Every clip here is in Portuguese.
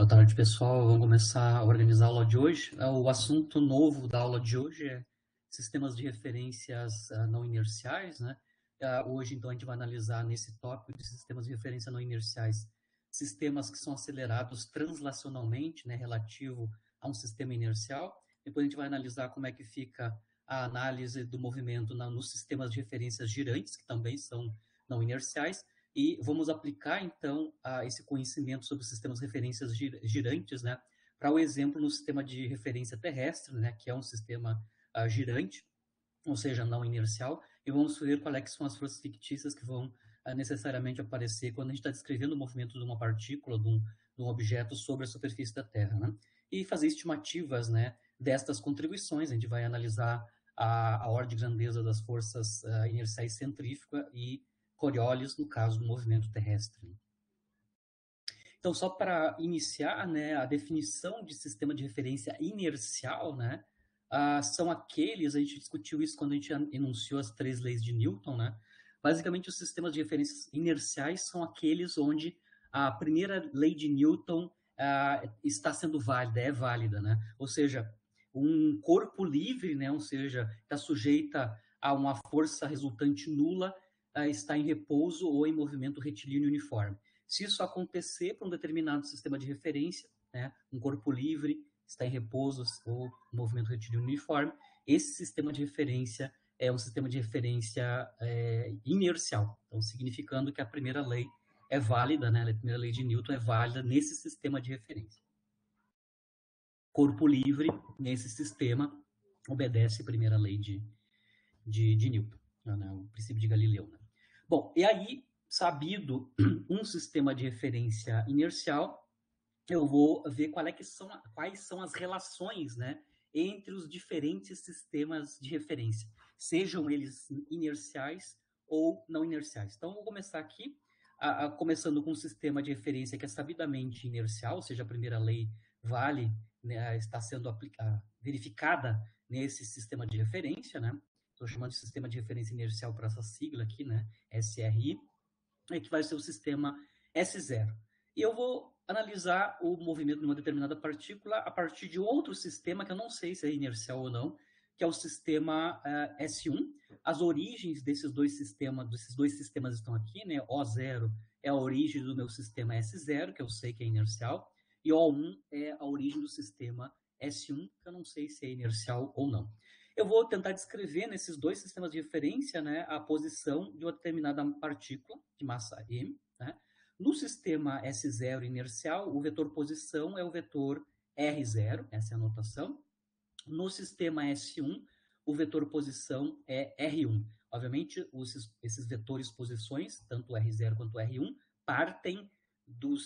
Boa tarde, pessoal. Vamos começar a organizar a aula de hoje. O assunto novo da aula de hoje é sistemas de referências não inerciais, né? Hoje, então, a gente vai analisar nesse tópico de sistemas de referência não inerciais, sistemas que são acelerados translacionalmente, né, relativo a um sistema inercial. Depois a gente vai analisar como é que fica a análise do movimento nos sistemas de referências girantes, que também são não inerciais. E vamos aplicar, então, esse conhecimento sobre sistemas de referências girantes, né, para o exemplo no sistema de referência terrestre, né, que é um sistema girante, ou seja, não inercial, e vamos ver quais são as forças fictícias que vão necessariamente aparecer quando a gente está descrevendo o movimento de uma partícula, de um objeto sobre a superfície da Terra, né? E fazer estimativas, né, destas contribuições. A gente vai analisar a ordem de grandeza das forças inerciais centrífuga e Coriolis, no caso do movimento terrestre. Então, só para iniciar, né, a definição de sistema de referência inercial, né, são aqueles, a gente discutiu isso quando a gente enunciou as 3 leis de Newton, né, basicamente os sistemas de referências inerciais são aqueles onde a primeira lei de Newton está sendo válida, é válida, né, ou seja, um corpo livre, né, ou seja, está sujeita a uma força resultante nula, está em repouso ou em movimento retilíneo uniforme. Se isso acontecer para um determinado sistema de referência, né, um corpo livre está em repouso ou movimento retilíneo uniforme, esse sistema de referência é um sistema de referência inercial, então significando que a primeira lei é válida, né, a primeira lei de Newton é válida nesse sistema de referência. Corpo livre, nesse sistema, obedece a primeira lei de Newton, né, o princípio de Galileu. Né? Bom, e aí, sabido um sistema de referência inercial, eu vou ver quais são as relações, né, entre os diferentes sistemas de referência, sejam eles inerciais ou não inerciais. Então, eu vou começar aqui, começando com um sistema de referência que é sabidamente inercial, ou seja, a primeira lei vale, né, está sendo verificada nesse sistema de referência, né? Estou chamando de sistema de referência inercial para essa sigla aqui, né? SRI, que vai ser o sistema S0. E eu vou analisar o movimento de uma determinada partícula a partir de outro sistema, que eu não sei se é inercial ou não, que é o sistema S1. As origens desses dois sistemas estão aqui, né? O0 é a origem do meu sistema S0, que eu sei que é inercial, e O1 é a origem do sistema S1, que eu não sei se é inercial ou não. Eu vou tentar descrever nesses dois sistemas de referência, né, a posição de uma determinada partícula de massa m. Né? No sistema S0 inercial, o vetor posição é o vetor R0, essa é a notação. No sistema S1, o vetor posição é R1. Obviamente, esses vetores posições, tanto R0 quanto R1, partem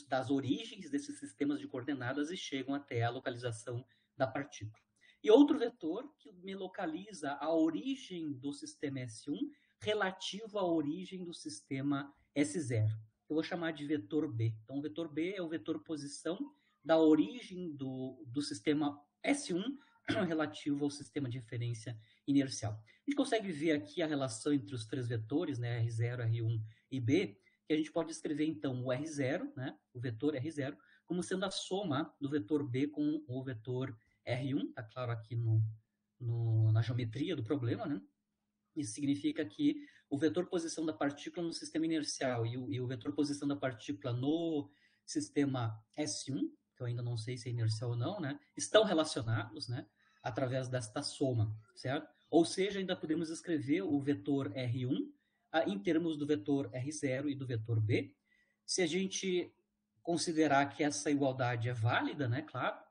das origens desses sistemas de coordenadas e chegam até a localização da partícula. E outro vetor que me localiza a origem do sistema S1 relativo à origem do sistema S0. Eu vou chamar de vetor B. Então, o vetor B é o vetor posição da origem do sistema S1 relativo ao sistema de referência inercial. A gente consegue ver aqui a relação entre os 3 vetores, né, R0, R1 e B, que a gente pode escrever, então, o R0, né, o vetor R0, como sendo a soma do vetor B com o vetor R1, está claro aqui na geometria do problema, né? Isso significa que o vetor posição da partícula no sistema inercial e o vetor posição da partícula no sistema S1, que eu ainda não sei se é inercial ou não, né, estão relacionados, né, através desta soma, certo? Ou seja, ainda podemos escrever o vetor R1 em termos do vetor R0 e do vetor B. Se a gente considerar que essa igualdade é válida, né, claro,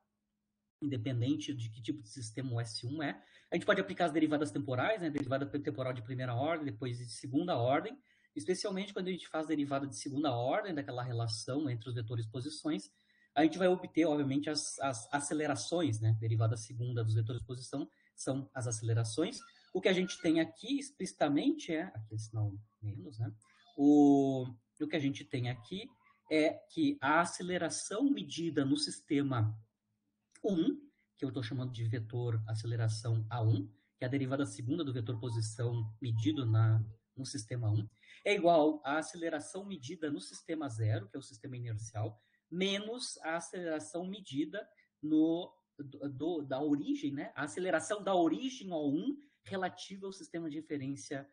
independente de que tipo de sistema o S1 é. A gente pode aplicar as derivadas temporais, né? Derivada temporal de primeira ordem, depois de segunda ordem, especialmente quando a gente faz derivada de segunda ordem, daquela relação entre os vetores posições, a gente vai obter, obviamente, as acelerações, né? Derivada segunda dos vetores posição são as acelerações. O que a gente tem aqui explicitamente aqui sinal menos, né? O que a gente tem aqui é que a aceleração medida no sistema 1, que eu estou chamando de vetor aceleração A1, que é a derivada segunda do vetor posição medido no sistema 1, é igual à aceleração medida no sistema 0, que é o sistema inercial, menos a aceleração medida da origem, né? A aceleração da origem O1 relativa ao sistema de referência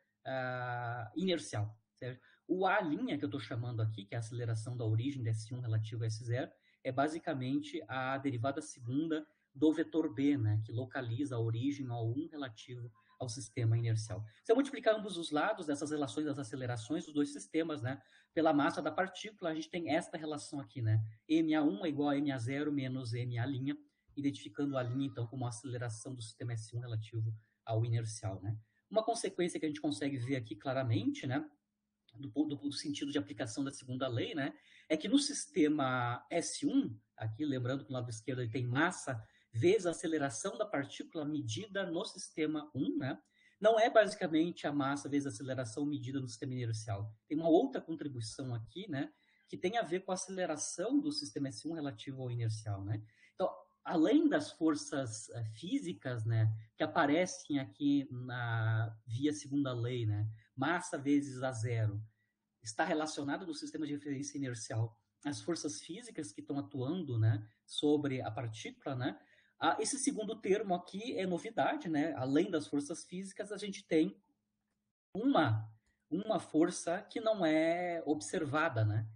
inercial. Certo? O A' que eu estou chamando aqui, que é a aceleração da origem da S1 relativa a S0, é basicamente a derivada segunda do vetor B, né, que localiza a origem O1 relativo ao sistema inercial. Se eu multiplicar ambos os lados dessas relações das acelerações dos dois sistemas, né, pela massa da partícula, a gente tem esta relação aqui, né, MA1 é igual a MA0 menos MA', identificando a linha, então, como a aceleração do sistema S1 relativo ao inercial, né. Uma consequência que a gente consegue ver aqui claramente, né, do sentido de aplicação da segunda lei, né, é que no sistema S1, aqui lembrando que no lado esquerdo ele tem massa vezes a aceleração da partícula medida no sistema 1, né, não é basicamente a massa vezes a aceleração medida no sistema inercial. Tem uma outra contribuição aqui, né, que tem a ver com a aceleração do sistema S1 relativo ao inercial, né. Então, além das forças físicas, né, que aparecem aqui via segunda lei, né, massa vezes a zero, está relacionado no sistema de referência inercial às forças físicas que estão atuando, né, sobre a partícula, né? Esse segundo termo aqui é novidade, né? Além das forças físicas, a gente tem uma força que não é observada, né?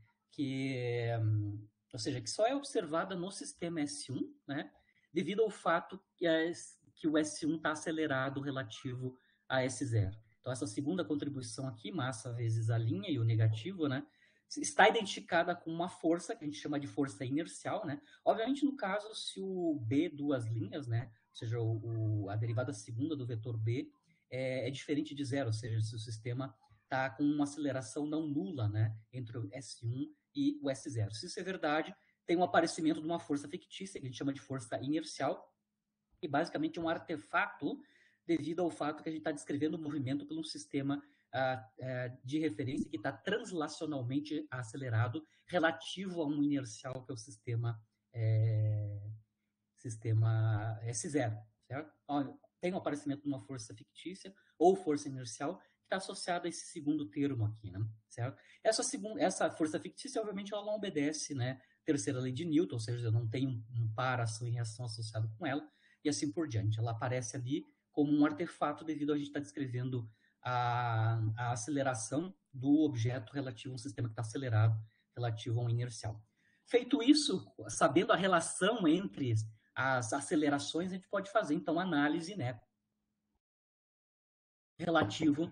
Ou seja, que só é observada no sistema S1, né? Devido ao fato que o S1 está acelerado relativo a S0. Então, essa segunda contribuição aqui, massa vezes a linha e o negativo, né, está identificada com uma força, que a gente chama de força inercial, né? Obviamente, no caso, se o B duas linhas, né, ou seja, a derivada segunda do vetor B é diferente de zero, ou seja, se o sistema está com uma aceleração não nula, né, entre o S1 e o S0. Se isso é verdade, tem um aparecimento de uma força fictícia, que a gente chama de força inercial, que basicamente é um artefato devido ao fato que a gente está descrevendo o movimento por um sistema de referência que está translacionalmente acelerado relativo a um inercial que é o sistema S0, certo? Tem o aparecimento de uma força fictícia ou força inercial que está associada a esse segundo termo aqui, né? Certo? Essa força fictícia, obviamente, ela não obedece, né, terceira lei de Newton, ou seja, eu não tenho um par ação e reação associado com ela, e assim por diante. Ela aparece ali como um artefato devido a gente estar descrevendo a aceleração do objeto relativo a um sistema que está acelerado, relativo a um inercial. Feito isso, sabendo a relação entre as acelerações, a gente pode fazer, então, análise, né, relativo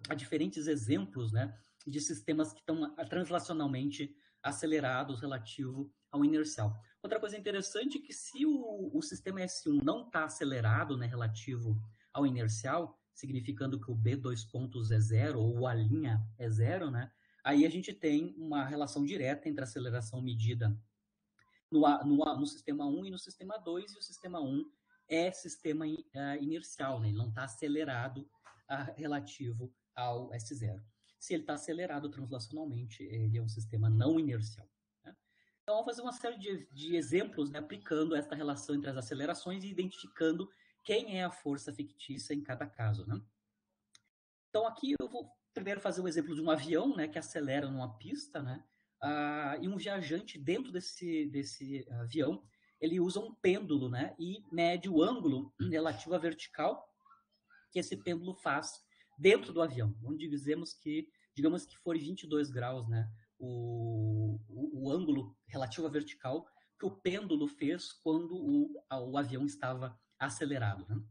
a diferentes exemplos, né, de sistemas que estão translacionalmente acelerados relativo ao inercial. Outra coisa interessante é que se o sistema S1 não está acelerado, né, relativo ao inercial, significando que o B dois pontos é zero, ou o A' é zero, né, aí a gente tem uma relação direta entre a aceleração medida no sistema 1 e no sistema 2, e o sistema 1 é sistema inercial, né, ele não está acelerado relativo ao S0. Se ele está acelerado translacionalmente, ele é um sistema não inercial. Né? Então, vamos fazer uma série de exemplos, né, aplicando esta relação entre as acelerações e identificando quem é a força fictícia em cada caso. Né? Então, aqui eu vou primeiro fazer o exemplo de um avião, né, que acelera numa pista, né, e um viajante dentro desse avião, ele usa um pêndulo, né, e mede o ângulo relativo à vertical que esse pêndulo faz dentro do avião, onde digamos que for 22 graus, né, o ângulo relativo à vertical que o pêndulo fez quando o avião estava acelerado. Né?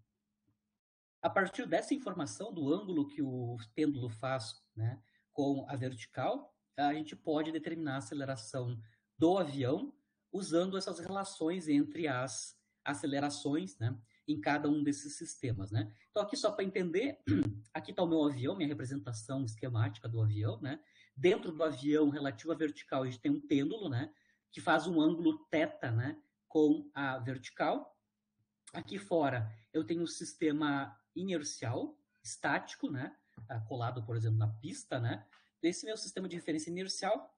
A partir dessa informação do ângulo que o pêndulo faz, né, com a vertical, a gente pode determinar a aceleração do avião usando essas relações entre as acelerações, né, em cada um desses sistemas. Né? Então, aqui só para entender, aqui está o meu avião, minha representação esquemática do avião. Né? Dentro do avião, relativo à vertical, a gente tem um pêndulo, né, que faz um ângulo θ, né, com a vertical. Aqui fora, eu tenho um sistema inercial, estático, né, colado, por exemplo, na pista. Né? Esse meu sistema de referência inercial,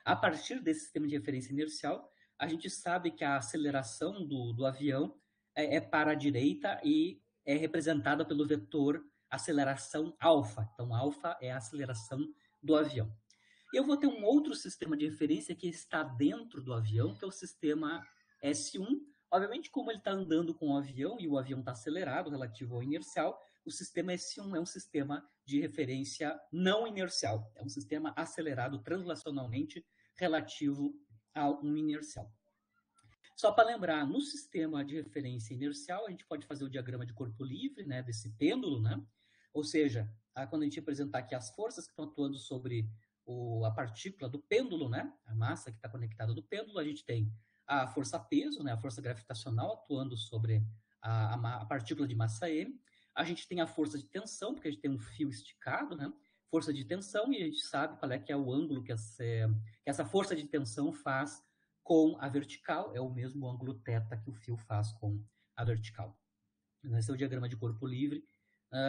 a partir desse sistema de referência inercial, a gente sabe que a aceleração do avião é para a direita e é representada pelo vetor aceleração alfa. Então, alfa é a aceleração do avião. E eu vou ter um outro sistema de referência que está dentro do avião, que é o sistema S1. Obviamente, como ele está andando com o avião e o avião está acelerado relativo ao inercial, o sistema S1 é um sistema de referência não inercial. É um sistema acelerado translacionalmente relativo a um inercial. Só para lembrar, no sistema de referência inercial, a gente pode fazer o diagrama de corpo livre, né, desse pêndulo, né? Ou seja, quando a gente apresentar aqui as forças que estão atuando sobre a partícula do pêndulo, né, a massa que está conectada do pêndulo, a gente tem a força-peso, né, a força gravitacional atuando sobre a partícula de massa M. A gente tem a força de tensão, porque a gente tem um fio esticado, né? Força de tensão, e a gente sabe qual é que é o ângulo que essa força de tensão faz com a vertical, é o mesmo ângulo θ que o fio faz com a vertical. Esse é o diagrama de corpo livre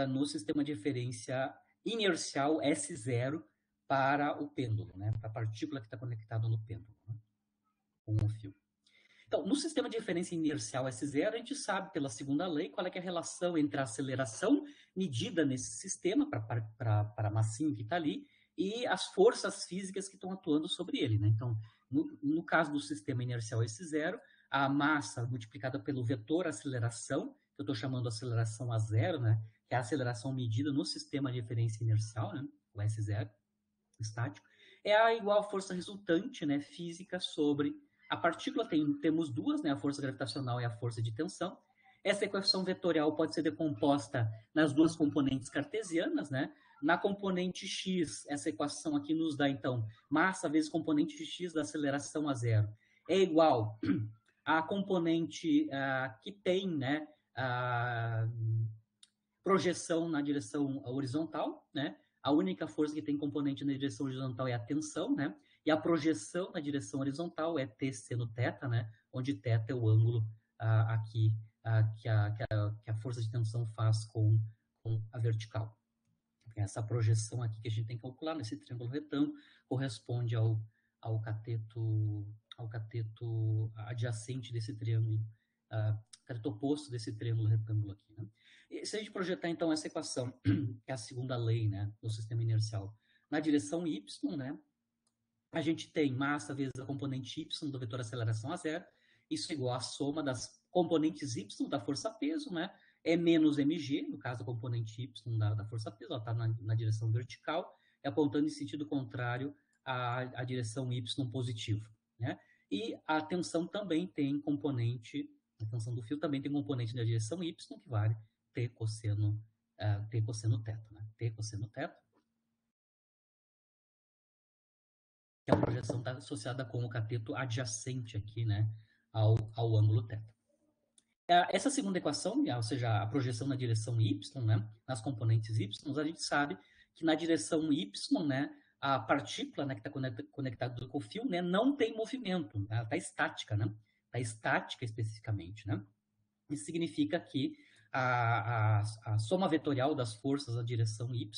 no sistema de referência inercial S0 para o pêndulo, né? Para a partícula que está conectada no pêndulo, né? Com o fio. Então, no sistema de referência inercial S0, a gente sabe pela segunda lei qual é, que é a relação entre a aceleração medida nesse sistema, para a massinha que está ali, e as forças físicas que estão atuando sobre ele, né? Então, no caso do sistema inercial S0, a massa multiplicada pelo vetor aceleração, que eu estou chamando aceleração a zero, né? Que é a aceleração medida no sistema de referência inercial, né? O S0, estático, é a igual à força resultante, né? Física sobre a partícula. Temos duas, né? A força gravitacional e a força de tensão. Essa equação vetorial pode ser decomposta nas duas componentes cartesianas, né? Na componente x, essa equação aqui nos dá, então, massa vezes componente de x da aceleração a zero é igual à componente que tem, né, a projeção na direção horizontal, né? A única força que tem componente na direção horizontal é a tensão, né? E a projeção na direção horizontal é T seno θ, né? Onde θ é o ângulo aqui que a força de tensão faz com a vertical. Essa projeção aqui que a gente tem que calcular nesse triângulo retângulo corresponde ao cateto adjacente desse triângulo, cateto oposto desse triângulo retângulo aqui, né? E se a gente projetar, então, essa equação, que é a segunda lei, né, do sistema inercial, na direção y, né, a gente tem massa vezes a componente y do vetor aceleração a zero, isso é igual à soma das componentes y da força-peso, né, é menos mg, no caso, a componente y da força-peso, ela está na direção vertical, e apontando em sentido contrário à direção y positivo, né? E a tensão também tem componente, a tensão do fio também tem componente na direção y, que vale T cosseno θ, né? T cosseno θ, que é a projeção está associada com o cateto adjacente aqui, né, ao ângulo θ. Essa segunda equação, ou seja, a projeção na direção y, né, nas componentes y, a gente sabe que na direção y, né, a partícula, né, que está conectada com o fio, né, não tem movimento, ela está estática, né? Está estática especificamente, né? Isso significa que a soma vetorial das forças na direção y,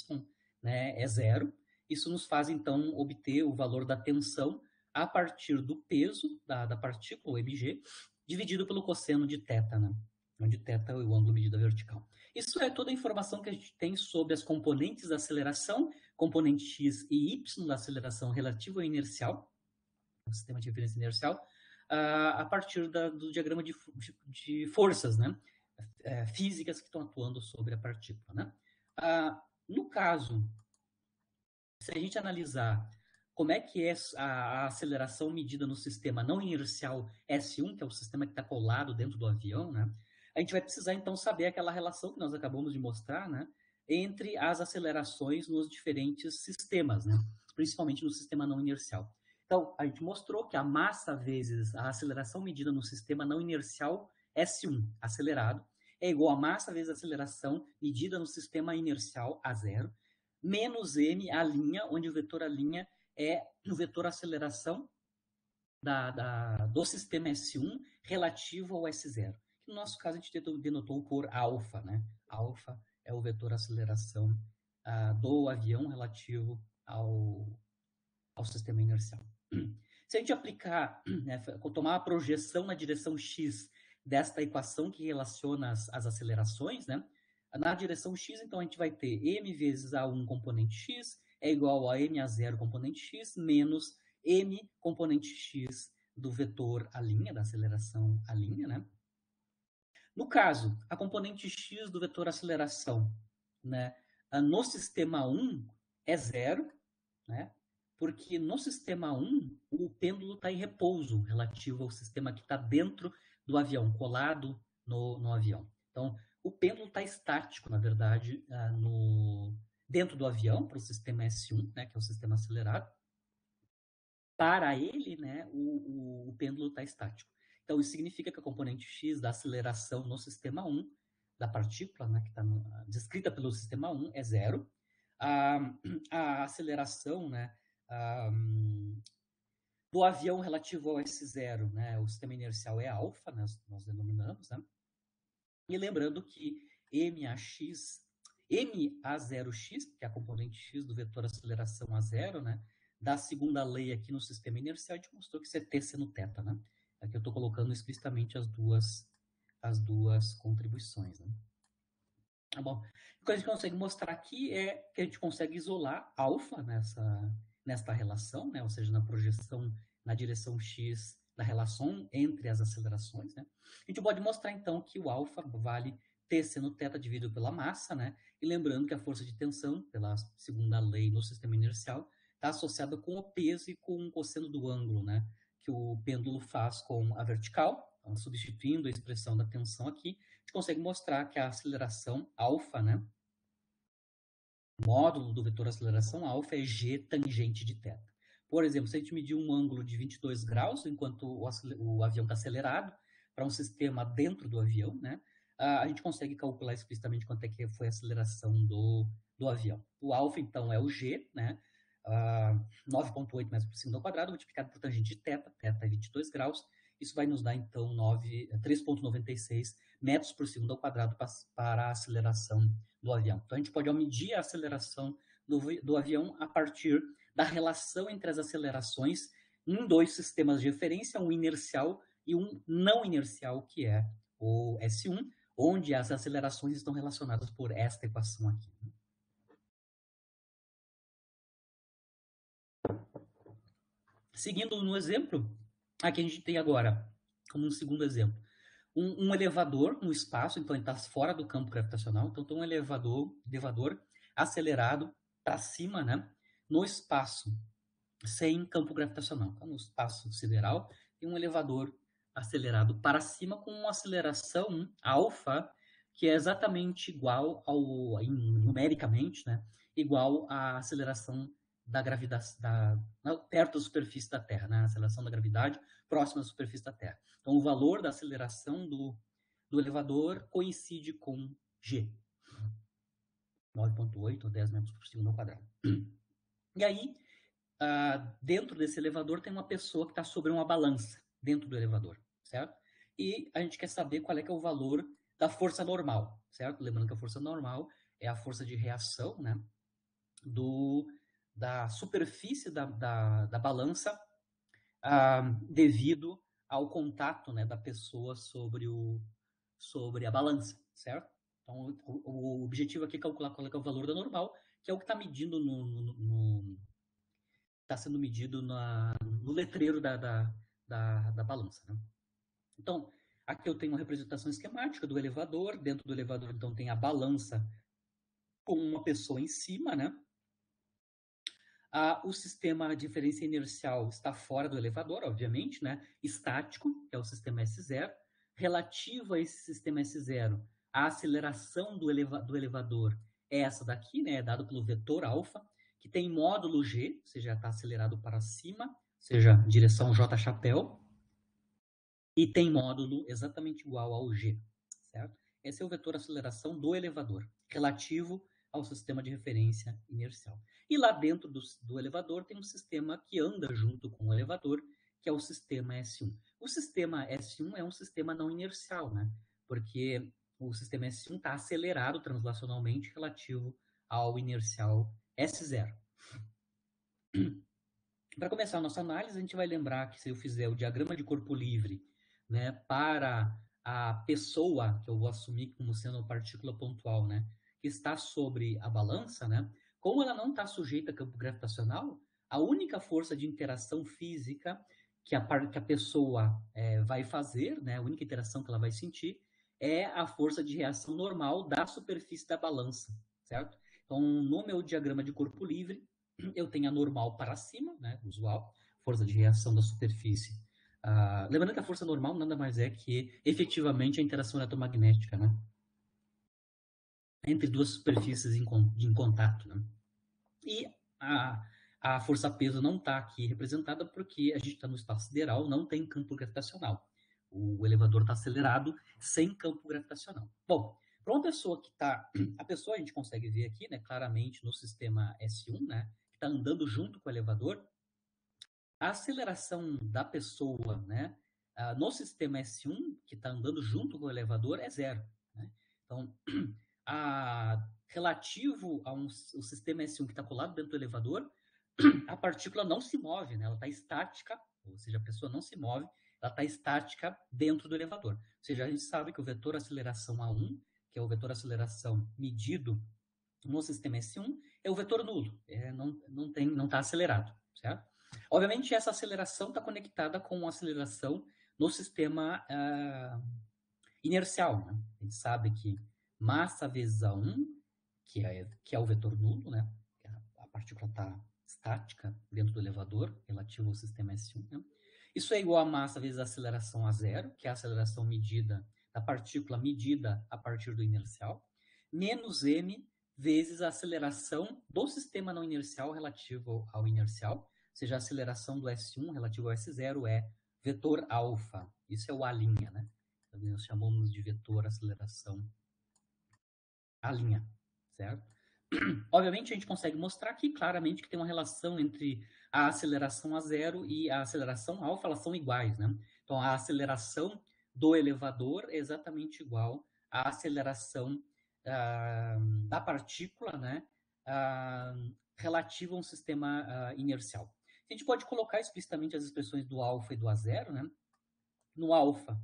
né, é zero. Isso nos faz, então, obter o valor da tensão a partir do peso da partícula, o mg, dividido pelo cosseno de θ, né? Onde θ é o ângulo medido vertical. Isso é toda a informação que a gente tem sobre as componentes da aceleração, componente x e y da aceleração relativa ao inercial, o sistema de referência inercial, a partir do diagrama de forças, né? Físicas que estão atuando sobre a partícula, né? No caso, se a gente analisar como é que é a aceleração medida no sistema não inercial S1, que é o sistema que está colado dentro do avião, né? A gente vai precisar, então, saber aquela relação que nós acabamos de mostrar, né? Entre as acelerações nos diferentes sistemas, né? Principalmente no sistema não inercial. Então, a gente mostrou que a massa vezes a aceleração medida no sistema não inercial S1, acelerado, é igual a massa vezes a aceleração medida no sistema inercial A0, menos m, a linha, onde o vetor a linha é o vetor aceleração do sistema S1 relativo ao S0. No nosso caso, a gente denotou por alfa, né? Alfa é o vetor aceleração do avião relativo ao sistema inercial. Se a gente aplicar, né, tomar a projeção na direção x desta equação que relaciona as acelerações, né? Na direção x, então, a gente vai ter m vezes a1 componente x, é igual a ma0 componente x menos m componente x do vetor à linha, da aceleração à linha, né? No caso, a componente x do vetor aceleração, né, no sistema 1 é zero, né? Porque no sistema 1, o pêndulo está em repouso relativo ao sistema que está dentro do avião, colado no avião. Então, o pêndulo está estático, na verdade, dentro do avião, para o sistema S1, né, que é o sistema acelerado. Para ele, né, o pêndulo está estático. Então, isso significa que a componente x da aceleração no sistema 1, da partícula, né, que está descrita pelo sistema 1, é zero. A aceleração, né, do avião relativo ao S0, né, o sistema inercial é alfa, né, nós denominamos, né? E lembrando que MA0x, que é a componente x do vetor aceleração a zero, né, da segunda lei aqui no sistema inercial, a gente mostrou que isso é T seno θ, né? Aqui eu estou colocando explicitamente as duas contribuições, né? Tá bom. O que a gente consegue mostrar aqui é que a gente consegue isolar alfa nesta relação, né? Ou seja, na projeção na direção x da relação entre as acelerações, né? A gente pode mostrar, então, que o alfa vale T seno θ dividido pela massa, né? E lembrando que a força de tensão, pela segunda lei no sistema inercial, está associada com o peso e com o cosseno do ângulo, né? Que o pêndulo faz com a vertical, então, substituindo a expressão da tensão aqui, a gente consegue mostrar que a aceleração alfa, né? O módulo do vetor aceleração alfa é g tangente de θ. Por exemplo, se a gente medir um ângulo de 22 graus enquanto o avião está acelerado para um sistema dentro do avião, né? A gente consegue calcular explicitamente quanto é que foi a aceleração do avião. O alfa, então, é o g, né? 9,8 metros por segundo ao quadrado, multiplicado por tangente de θ, θ é 22 graus. Isso vai nos dar, então, 3,96 metros por segundo ao quadrado para a aceleração do avião. Então, a gente pode medir a aceleração do avião a partir da relação entre as acelerações em dois sistemas de referência, um inercial e um não inercial, que é o S1, onde as acelerações estão relacionadas por esta equação aqui. Seguindo no exemplo, aqui a gente tem agora, como um segundo exemplo, um elevador no espaço, então ele está fora do campo gravitacional, então tem um elevador acelerado para cima, né, no espaço, sem campo gravitacional. Então, no espaço sideral, tem um elevador acelerado para cima com uma aceleração alfa, que é exatamente igual numericamente, né, igual à aceleração da gravidade perto da superfície da Terra, né, a aceleração da gravidade próxima da superfície da Terra. Então, o valor da aceleração do elevador coincide com g, 9,8 ou 10 metros por segundo ao quadrado. E aí, dentro desse elevador tem uma pessoa que está sobre uma balança dentro do elevador, certo? E a gente quer saber qual é que é o valor da força normal, certo? Lembrando que a força normal é a força de reação, né, da superfície da balança devido ao contato, né, da pessoa sobre a balança, certo? Então, o objetivo aqui é calcular qual é, que é o valor da normal, que é o que está medindo está sendo medido no letreiro da balança, né? Então, aqui eu tenho uma representação esquemática do elevador. Dentro do elevador, então, tem a balança com uma pessoa em cima, né? O sistema de diferença inercial está fora do elevador, obviamente, né? Estático, que é o sistema S0. Relativo a esse sistema S0, a aceleração do elevador é essa daqui, né? É dado pelo vetor alfa, que tem módulo G, ou seja, está acelerado para cima, ou seja, direção J chapéu, e tem módulo exatamente igual ao G, certo? Esse é o vetor aceleração do elevador, relativo ao sistema de referência inercial. E lá dentro do elevador tem um sistema que anda junto com o elevador, que é o sistema S1. O sistema S1 é um sistema não inercial, né? Porque o sistema S1 está acelerado translacionalmente relativo ao inercial S0. Para começar a nossa análise, a gente vai lembrar que se eu fizer o diagrama de corpo livre, né, para a pessoa, que eu vou assumir como sendo uma partícula pontual, né, que está sobre a balança, né, Como ela não está sujeita a campo gravitacional, a única força de interação física que a pessoa vai fazer, né, a única interação que ela vai sentir, é a força de reação normal da superfície da balança, certo? Então, no meu diagrama de corpo livre, eu tenho a normal para cima, né, usual, força de reação da superfície. Lembrando que a força normal nada mais é que, efetivamente, a interação eletromagnética, né, entre duas superfícies em contato, né? E a força-peso não está aqui representada porque a gente está no espaço sideral, não tem campo gravitacional. O elevador está acelerado sem campo gravitacional. Bom, para uma pessoa que está... A pessoa a gente consegue ver aqui, né, claramente no sistema S1, né, que está andando junto com o elevador. A aceleração da pessoa, né, no sistema S1, que está andando junto com o elevador, é zero. Né? Então, relativo ao sistema S1 que está colado dentro do elevador, a partícula não se move, né? Ela está estática, ou seja, a pessoa não se move, ela está estática dentro do elevador. Ou seja, a gente sabe que o vetor aceleração A1, que é o vetor aceleração medido no sistema S1, é o vetor nulo, não está acelerado, certo? Obviamente, essa aceleração está conectada com a aceleração no sistema inercial. Né? A gente sabe que massa vezes A1, que é o vetor nulo, né? A partícula está estática dentro do elevador, relativo ao sistema S1. Né? Isso é igual a massa vezes a aceleração A0, que é a aceleração medida da partícula medida a partir do inercial, menos m vezes a aceleração do sistema não inercial relativo ao inercial, ou seja, a aceleração do S1 relativo ao S0 é vetor alfa. Isso é o A', né? Nós chamamos de vetor aceleração A', certo? Obviamente, a gente consegue mostrar aqui claramente que tem uma relação entre a aceleração A0 e a aceleração alfa, elas são iguais, né? Então, a aceleração do elevador é exatamente igual à aceleração da partícula, né? Relativa a um sistema inercial. A gente pode colocar explicitamente as expressões do alfa e do A0, né? No alfa,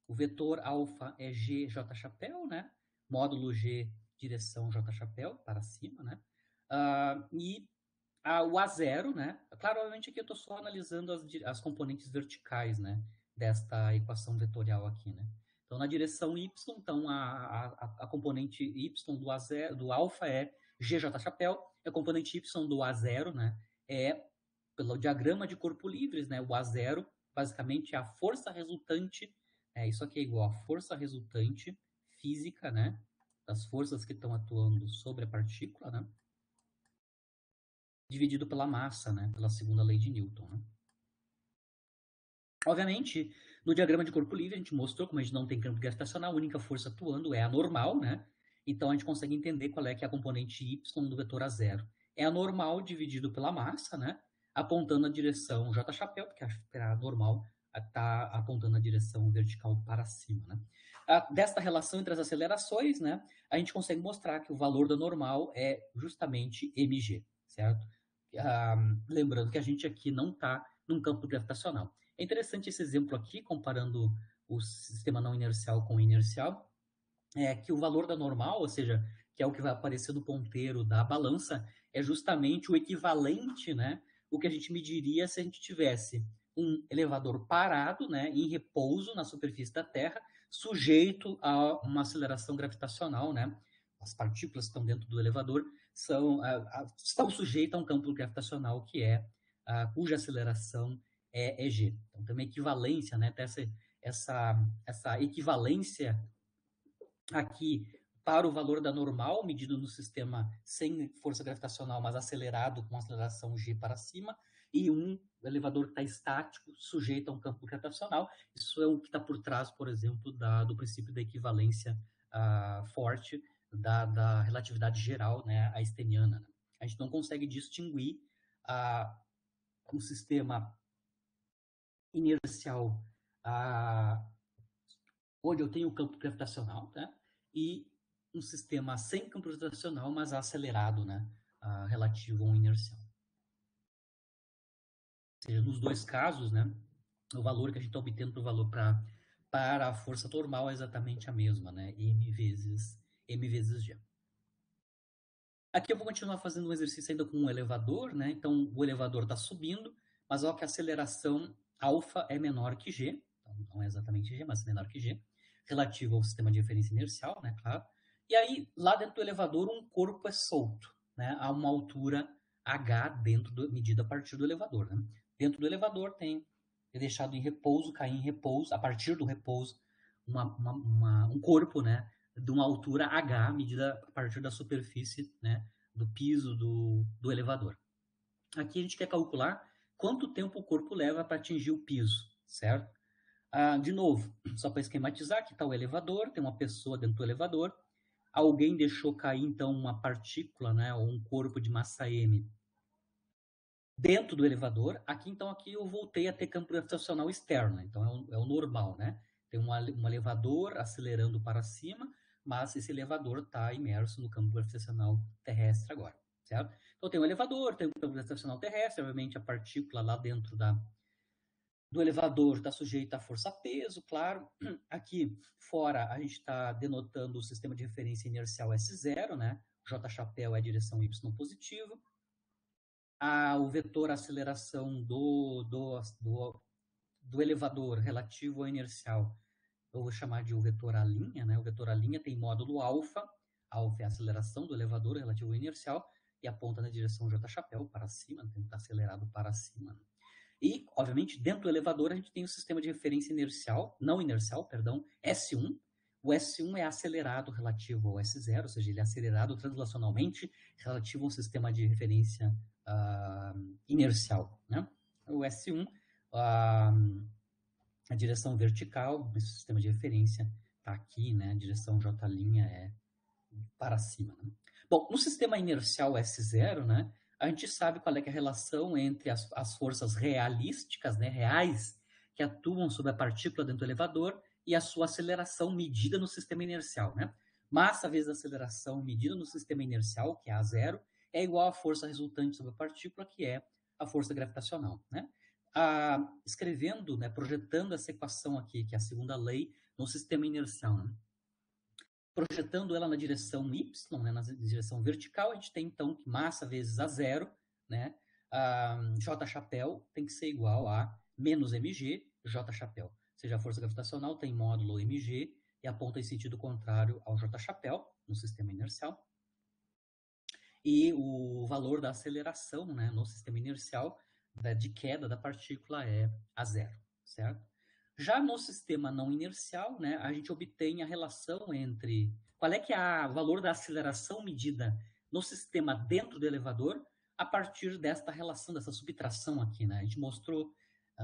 o vetor alfa é g j chapéu, né? Módulo g direção j chapéu para cima, né? E o A0, né? Claro, obviamente aqui eu estou só analisando as componentes verticais, né? Desta equação vetorial aqui, né? Então, na direção y, então a componente y do A0, do alfa é gj chapéu, e a componente y do A0, né? É pelo diagrama de corpo livres, né? O A0 basicamente é a força resultante. Isso aqui é igual a força resultante física, né? Das forças que estão atuando sobre a partícula, né? Dividido pela massa, né? Pela segunda lei de Newton, né? Obviamente, no diagrama de corpo livre, a gente mostrou como a gente não tem campo gravitacional, a única força atuando é a normal, né? Então, a gente consegue entender qual é que é a componente y do vetor A0. É a normal dividido pela massa, né? Apontando a direção J chapéu, porque a normal está apontando a direção vertical para cima, né? Desta relação entre as acelerações, né? A gente consegue mostrar que o valor da normal é justamente mg, certo? Lembrando que a gente aqui não está num campo gravitacional. É interessante esse exemplo aqui, comparando o sistema não inercial com o inercial, que o valor da normal, ou seja, que é o que vai aparecer no ponteiro da balança, é justamente o equivalente, né? O que a gente mediria se a gente tivesse um elevador parado, né, em repouso na superfície da Terra, sujeito a uma aceleração gravitacional, né? As partículas que estão dentro do elevador estão sujeitas a um campo gravitacional cuja aceleração é g. Então, tem uma equivalência, né? Essa equivalência aqui para o valor da normal, medido no sistema sem força gravitacional, mas acelerado com aceleração g para cima, e um elevador que está estático, sujeito a um campo gravitacional. Isso é o que está por trás, por exemplo, do princípio da equivalência forte da relatividade geral, né, einsteiniana. Né? A gente não consegue distinguir um sistema inercial onde eu tenho o campo gravitacional, né? E um sistema sem campo gravitacional, mas acelerado, né? Relativo a um inercial. Ou seja, nos dois casos, né? O valor que a gente está obtendo para a força normal é exatamente a mesma, né? M vezes G. Aqui eu vou continuar fazendo um exercício ainda com um elevador, né? Então, o elevador está subindo, mas olha que a aceleração alfa é menor que g, então, não é exatamente g, mas menor que g, relativo ao sistema de referência inercial, né? Claro. E aí, lá dentro do elevador, um corpo é solto, né? A uma altura h medida a partir do elevador, né? Dentro do elevador é deixado em repouso, cair em repouso, a partir do repouso, um corpo, né? De uma altura h, medida a partir da superfície, né, do piso do elevador. Aqui a gente quer calcular quanto tempo o corpo leva para atingir o piso, certo? De novo, só para esquematizar, aqui está o elevador, tem uma pessoa dentro do elevador, alguém deixou cair, então, uma partícula, né, ou um corpo de massa m dentro do elevador. Aqui, então, aqui eu voltei a ter campo gravitacional externo, então é o normal, né? Tem um elevador acelerando para cima, mas esse elevador está imerso no campo gravitacional terrestre agora, certo? Então tem um elevador, tem um campo gravitacional terrestre, obviamente a partícula lá dentro do elevador está sujeita à força-peso, claro. Aqui fora a gente está denotando o sistema de referência inercial S0, né? J chapéu é a direção y positiva. O vetor aceleração do elevador relativo ao inercial, eu vou chamar de o vetor A', né? O vetor A' tem módulo alfa é a aceleração do elevador relativo ao inercial, e aponta na direção J chapéu para cima, tem que estar acelerado para cima. E, obviamente, dentro do elevador a gente tem o sistema de referência não inercial, perdão, S1. O S1 é acelerado relativo ao S0, ou seja, ele é acelerado translacionalmente relativo ao sistema de referência inercial, né? O S1, a direção vertical do sistema de referência está aqui, né? A direção J' é para cima, né? Bom, no sistema inercial S0, né, a gente sabe qual é, que é a relação entre as forças realísticas, né, reais, que atuam sobre a partícula dentro do elevador, e a sua aceleração medida no sistema inercial, né? Massa vezes aceleração medida no sistema inercial, que é A0, é igual à força resultante sobre a partícula, que é a força gravitacional, né? Escrevendo, né, projetando essa equação aqui, que é a segunda lei, no sistema inercial, né? Projetando ela na direção y, né, na direção vertical, a gente tem então que massa vezes A0, né? J chapéu tem que ser igual a menos mg, J chapéu. Ou seja, a força gravitacional tem módulo mg e aponta em sentido contrário ao J chapéu, no sistema inercial. E o valor da aceleração, né, no sistema inercial de queda da partícula é A0, certo? Já no sistema não inercial, né, a gente obtém a relação entre qual é que é o valor da aceleração medida no sistema dentro do elevador a partir desta relação, dessa subtração aqui, né? A gente mostrou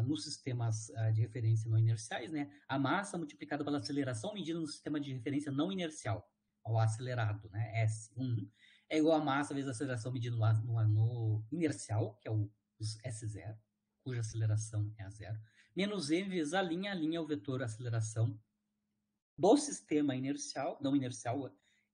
nos sistemas de referência não inerciais, né, a massa multiplicada pela aceleração medida no sistema de referência não inercial, ao acelerado, né, S1, é igual a massa vezes a aceleração medida no inercial, que é o S0, cuja aceleração é a zero, menos m vezes a linha é o vetor aceleração do sistema inercial, não inercial,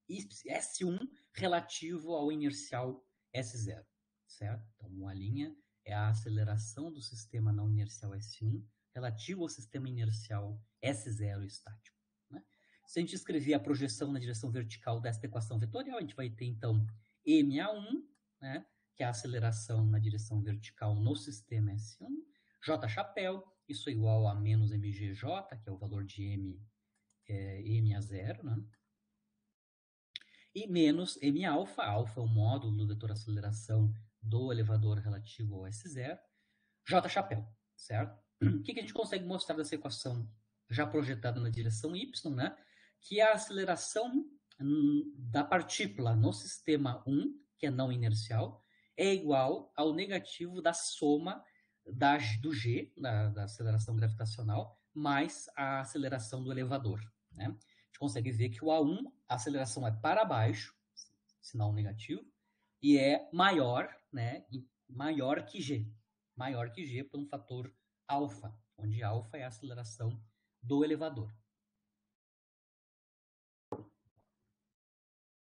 S1 relativo ao inercial S0, certo? Então, a linha é a aceleração do sistema não inercial S1 relativo ao sistema inercial S0 estático, né? Se a gente escrever a projeção na direção vertical desta equação vetorial, a gente vai ter, então, MA1, né, que é a aceleração na direção vertical no sistema S1, J chapéu, isso é igual a menos mgj, que é o valor de m, m a zero, né? E menos m alfa, alfa é o módulo do vetor aceleração do elevador relativo ao S0, J chapéu, certo? O que a gente consegue mostrar dessa equação já projetada na direção y, né? Que a aceleração da partícula no sistema 1, que é não inercial, é igual ao negativo da soma do g, da aceleração gravitacional, mais a aceleração do elevador, né? A gente consegue ver que o A1, a aceleração é para baixo, sinal negativo, e é maior, né? Maior que g. Maior que g por um fator alfa, onde alfa é a aceleração do elevador.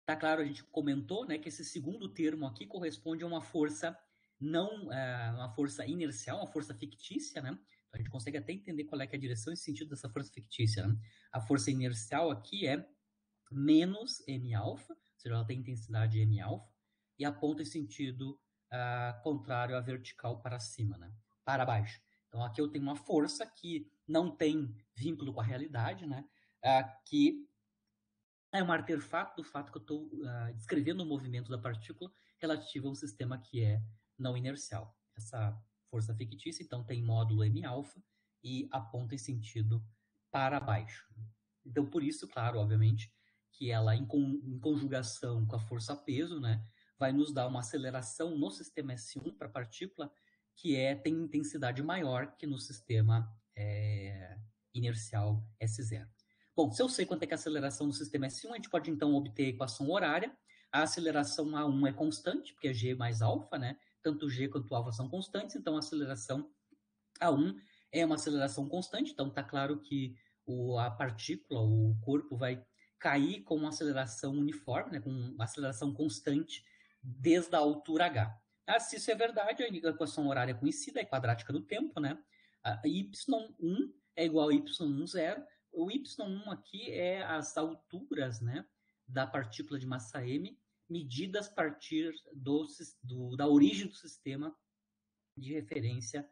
Tá claro, a gente comentou, né, que esse segundo termo aqui corresponde a uma força não, uma força inercial, uma força fictícia, né? Então a gente consegue até entender qual é, que é a direção e sentido dessa força fictícia, né? A força inercial aqui é menos m alfa, ou seja, ela tem intensidade m alfa, e aponta em sentido contrário à vertical para cima, né? Para baixo. Então aqui eu tenho uma força que não tem vínculo com a realidade, né? Que é um artefato do fato que eu estou descrevendo o movimento da partícula relativo a um sistema que é não inercial. Essa força fictícia, então, tem módulo m-alfa e aponta em sentido para baixo. Então, por isso, claro, obviamente, que ela, em conjugação com a força-peso, né, vai nos dar uma aceleração no sistema S1 para a partícula que tem intensidade maior que no sistema inercial S0. Bom, se eu sei quanto é que é a aceleração do sistema S1, a gente pode então obter a equação horária. A aceleração A1 é constante, porque é g mais alfa, né? Tanto g quanto alfa são constantes, então a aceleração A1 é uma aceleração constante, então está claro que a partícula, o corpo vai cair com uma aceleração uniforme, né? Com uma aceleração constante desde a altura h. Se isso é verdade, a equação horária é conhecida, é quadrática do tempo, né? y1 é igual a y10. O y1 aqui é as alturas, né, da partícula de massa m medidas a partir da origem do sistema de referência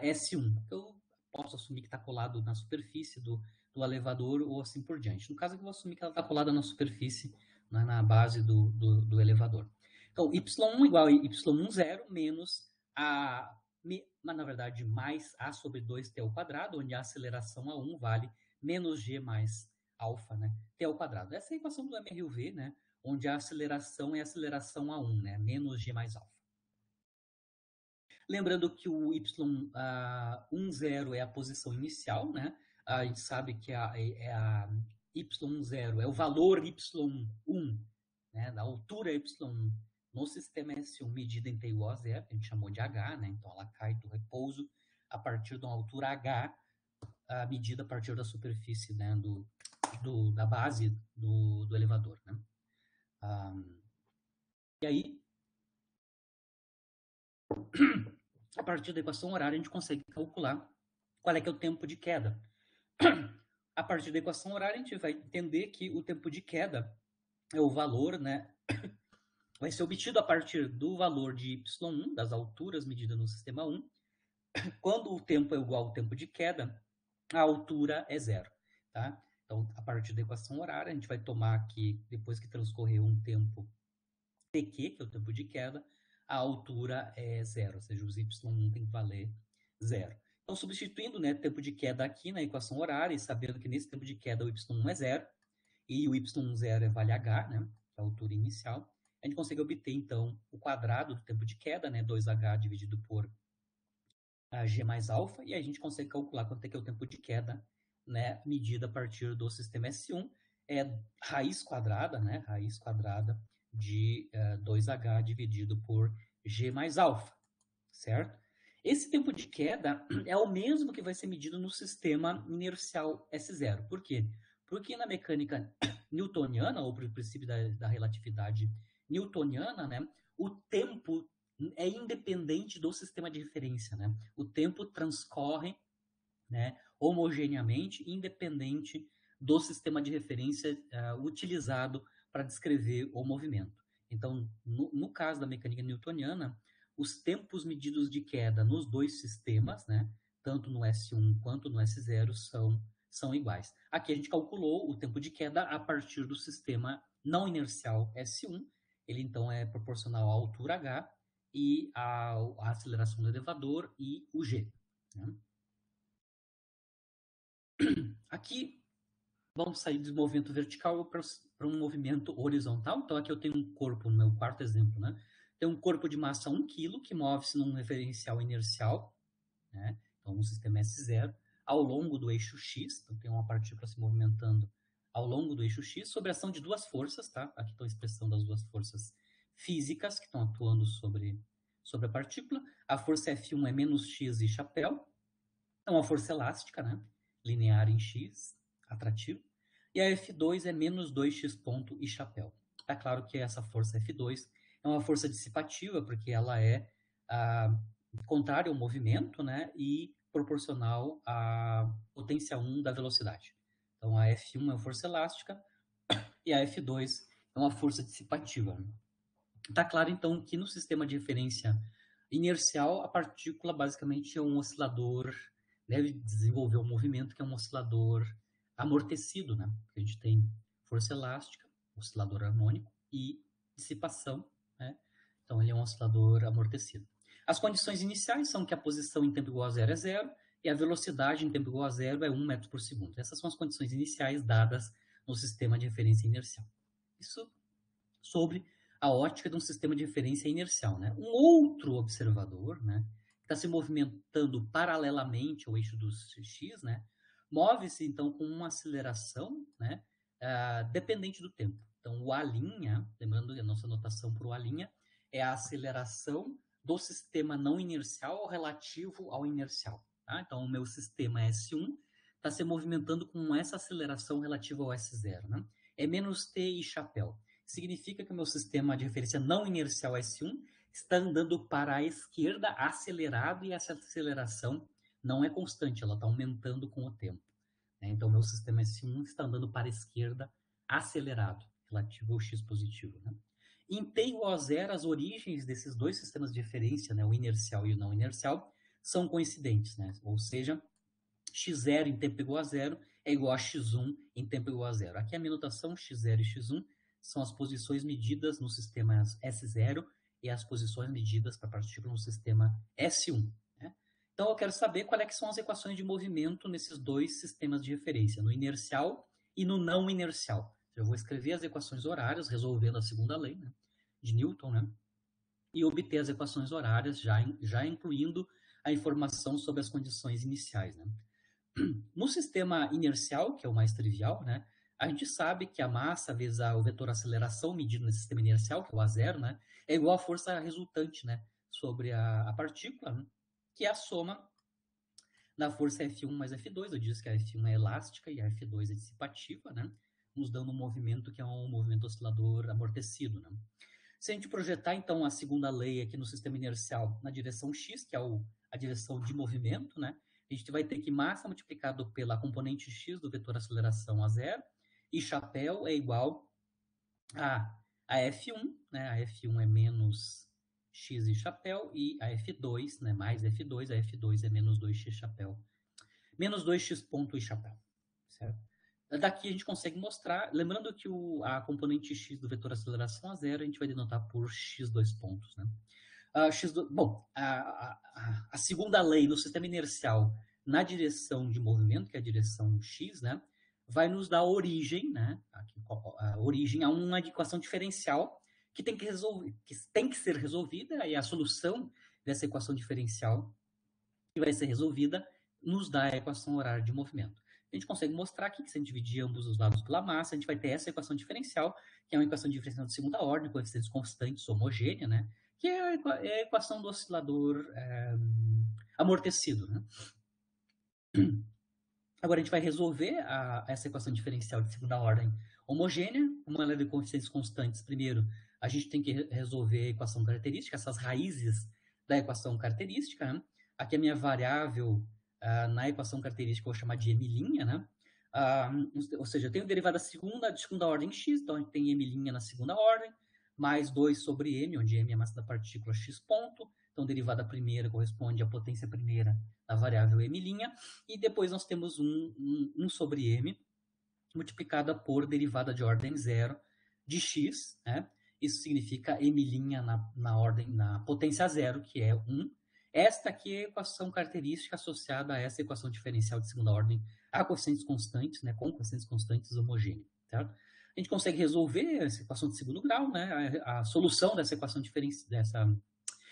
S1. Eu posso assumir que está colado na superfície do elevador ou assim por diante. No caso, eu vou assumir que ela está colada na superfície, né, na base do elevador. Então, y1 igual a y10 menos mas na verdade mais a sobre 2t ao quadrado, onde a aceleração A1 vale menos g mais alfa, né, t ao quadrado. Essa é a equação do MRUV, né, onde a aceleração é a aceleração A1, né, menos g mais alfa. Lembrando que o y10 é a posição inicial, né? A gente sabe que a y10 é o valor y1, né? Da altura y1 no sistema S1 medida em TU a zero, a gente chamou de H, né? Então ela cai do repouso a partir de uma altura H, medida a partir da superfície, né? Da base do elevador, né? E aí, a partir da equação horária, a gente consegue calcular qual é que é o tempo de queda. A partir da equação horária, a gente vai entender que o tempo de queda é o valor, né? Vai ser obtido a partir do valor de y1, das alturas medidas no sistema 1. Quando o tempo é igual ao tempo de queda, a altura é zero, tá? Então, a partir da equação horária, a gente vai tomar aqui, depois que transcorreu um tempo tq, que é o tempo de queda, a altura é zero, ou seja, os y1 tem que valer zero. Então, substituindo, né, tempo de queda aqui na equação horária e sabendo que nesse tempo de queda o y1 é zero e o y0 vale h, né, que é a altura inicial, a gente consegue obter, então, o quadrado do tempo de queda, né, 2h dividido por g mais alfa, e a gente consegue calcular quanto é que é o tempo de queda, né, medida a partir do sistema S1, é raiz quadrada, né, raiz quadrada de 2h dividido por g mais alfa, certo? Esse tempo de queda é o mesmo que vai ser medido no sistema inercial S0. Por quê? Porque na mecânica newtoniana, ou pelo princípio da relatividade newtoniana, né, o tempo é independente do sistema de referência, né? O tempo transcorre, né, homogeneamente, independente do sistema de referência utilizado para descrever o movimento. Então, no caso da mecânica newtoniana, os tempos medidos de queda nos dois sistemas, né, tanto no S1 quanto no S0, são iguais. Aqui a gente calculou o tempo de queda a partir do sistema não inercial S1. Ele, então, é proporcional à altura h e à aceleração do elevador e o g, né? Aqui, vamos sair do movimento vertical para um movimento horizontal. Então, aqui eu tenho um corpo, no meu quarto exemplo, né? Tem um corpo de massa 1 kg que move-se num referencial inercial, né? Então, um sistema S0, ao longo do eixo X. Então, tem uma partícula se movimentando ao longo do eixo X, sob a ação de duas forças, tá? Aqui está a expressão das duas forças físicas que estão atuando sobre a partícula. A força F1 é menos x e chapéu. É uma força elástica, né? Linear em x, atrativo. E a F2 é menos 2x ponto e chapéu. Tá claro que essa força F2 é uma força dissipativa, porque ela é contrária ao movimento, né? E proporcional à potência 1 da velocidade. Então, a F1 é uma força elástica e a F2 é uma força dissipativa. Está claro, então, que no sistema de referência inercial, a partícula basicamente é um oscilador, deve desenvolver um movimento que é um oscilador amortecido, né? A gente tem força elástica, oscilador harmônico e dissipação, né? Então, ele é um oscilador amortecido. As condições iniciais são que a posição em tempo igual a zero é zero e a velocidade em tempo igual a zero é 1 metro por segundo. Essas são as condições iniciais dadas no sistema de referência inercial. Isso sobre a ótica de um sistema de referência inercial. Né? Um outro observador, né, que está se movimentando paralelamente ao eixo do x, né, move-se então com uma aceleração, né, dependente do tempo. Então, o A', lembrando a nossa notação para o A', é a aceleração do sistema não inercial relativo ao inercial. Tá? Então, o meu sistema S1 está se movimentando com essa aceleração relativa ao S0. Né? É menos t e chapéu. Significa que o meu sistema de referência não inercial S1 está andando para a esquerda acelerado e essa aceleração não é constante, ela está aumentando com o tempo. Então, meu sistema S1 está andando para a esquerda acelerado, relativo ao x positivo. Né? Em t igual a zero, as origens desses dois sistemas de referência, né, o inercial e o não inercial, são coincidentes, né? Ou seja, x0 em tempo igual a zero é igual a x1 em tempo igual a zero. Aqui a minha notação x0 e x1 são as posições medidas no sistema S0 e as posições medidas para a partícula no sistema S1. Né? Então eu quero saber quais é que são as equações de movimento nesses dois sistemas de referência, no inercial e no não inercial. Eu vou escrever as equações horárias, resolvendo a segunda lei, né, de Newton, né, e obter as equações horárias, já incluindo a informação sobre as condições iniciais. Né? No sistema inercial, que é o mais trivial, né, a gente sabe que a massa vezes o vetor aceleração medido nesse sistema inercial, que é o A0, né, é igual à força resultante, né, sobre a partícula, né, que é a soma da força F1 mais F2. Eu disse que a F1 é elástica e a F2 é dissipativa, né, nos dando um movimento que é um movimento oscilador amortecido. Né. Se a gente projetar, então, a segunda lei aqui no sistema inercial na direção x, que é a direção de movimento, né, a gente vai ter que massa multiplicado pela componente x do vetor aceleração a zero, e chapéu é igual a F1, né? A F1 é menos x e chapéu, e a F2, né, mais F2, a F2 é menos 2x chapéu. Menos 2x ponto e chapéu, certo? Daqui a gente consegue mostrar, lembrando que a componente x do vetor aceleração a zero, a gente vai denotar por x2 pontos, né? Bom, a segunda lei no sistema inercial na direção de movimento, que é a direção x, né, vai nos dar origem, né, a origem a uma equação diferencial que tem que ser resolvida, e a solução dessa equação diferencial que vai ser resolvida nos dá a equação horária de movimento. A gente consegue mostrar aqui que se a gente dividir ambos os lados pela massa, a gente vai ter essa equação diferencial, que é uma equação diferencial de segunda ordem, coeficientes constantes, homogênea, né? Que é a equação do oscilador amortecido. Né? Agora a gente vai resolver essa equação diferencial de segunda ordem homogênea, como ela é de coeficientes constantes. Primeiro, a gente tem que resolver a equação característica, essas raízes da equação característica. Né? Aqui a minha variável na equação característica eu vou chamar de m', né? Ou seja, eu tenho derivada de segunda ordem x, então a gente tem m' na segunda ordem, mais 2 sobre m, onde m é a massa da partícula x ponto. Então, derivada primeira corresponde à potência primeira da variável m', e depois nós temos 1 sobre m, multiplicada por derivada de ordem zero de x, né? Isso significa m' na potência zero, que é 1. Esta aqui é a equação característica associada a essa equação diferencial de segunda ordem a coeficientes constantes, né, com coeficientes constantes homogêneos. Certo? A gente consegue resolver essa equação de segundo grau, né, a solução dessa equação dessa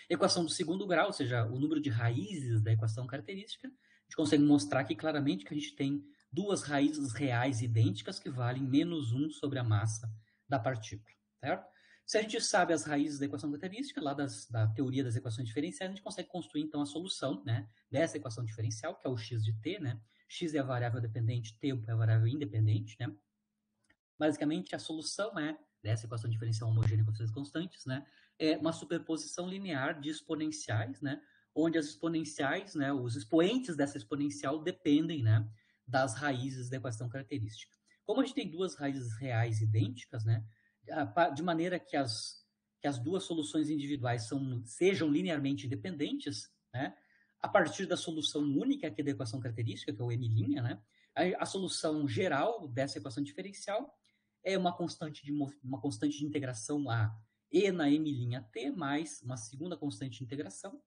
equação do segundo grau, ou seja, o número de raízes da equação característica. A gente consegue mostrar aqui claramente que a gente tem duas raízes reais idênticas que valem menos 1 sobre a massa da partícula. Certo? Se a gente sabe as raízes da equação característica, lá da teoria das equações diferenciais, a gente consegue construir, então, a solução, né, dessa equação diferencial, que é o x de t, né? X é a variável dependente, tempo é a variável independente, né? Basicamente, a solução dessa equação diferencial homogênea com coeficientes constantes, né, é uma superposição linear de exponenciais, né, onde as exponenciais, né, os expoentes dessa exponencial dependem, né, das raízes da equação característica. Como a gente tem duas raízes reais idênticas, né, de maneira que que as duas soluções individuais sejam linearmente independentes, né? A partir da solução única aqui da equação característica, que é o M', né? A solução geral dessa equação diferencial é uma constante de integração A e na M', mais uma segunda constante de integração,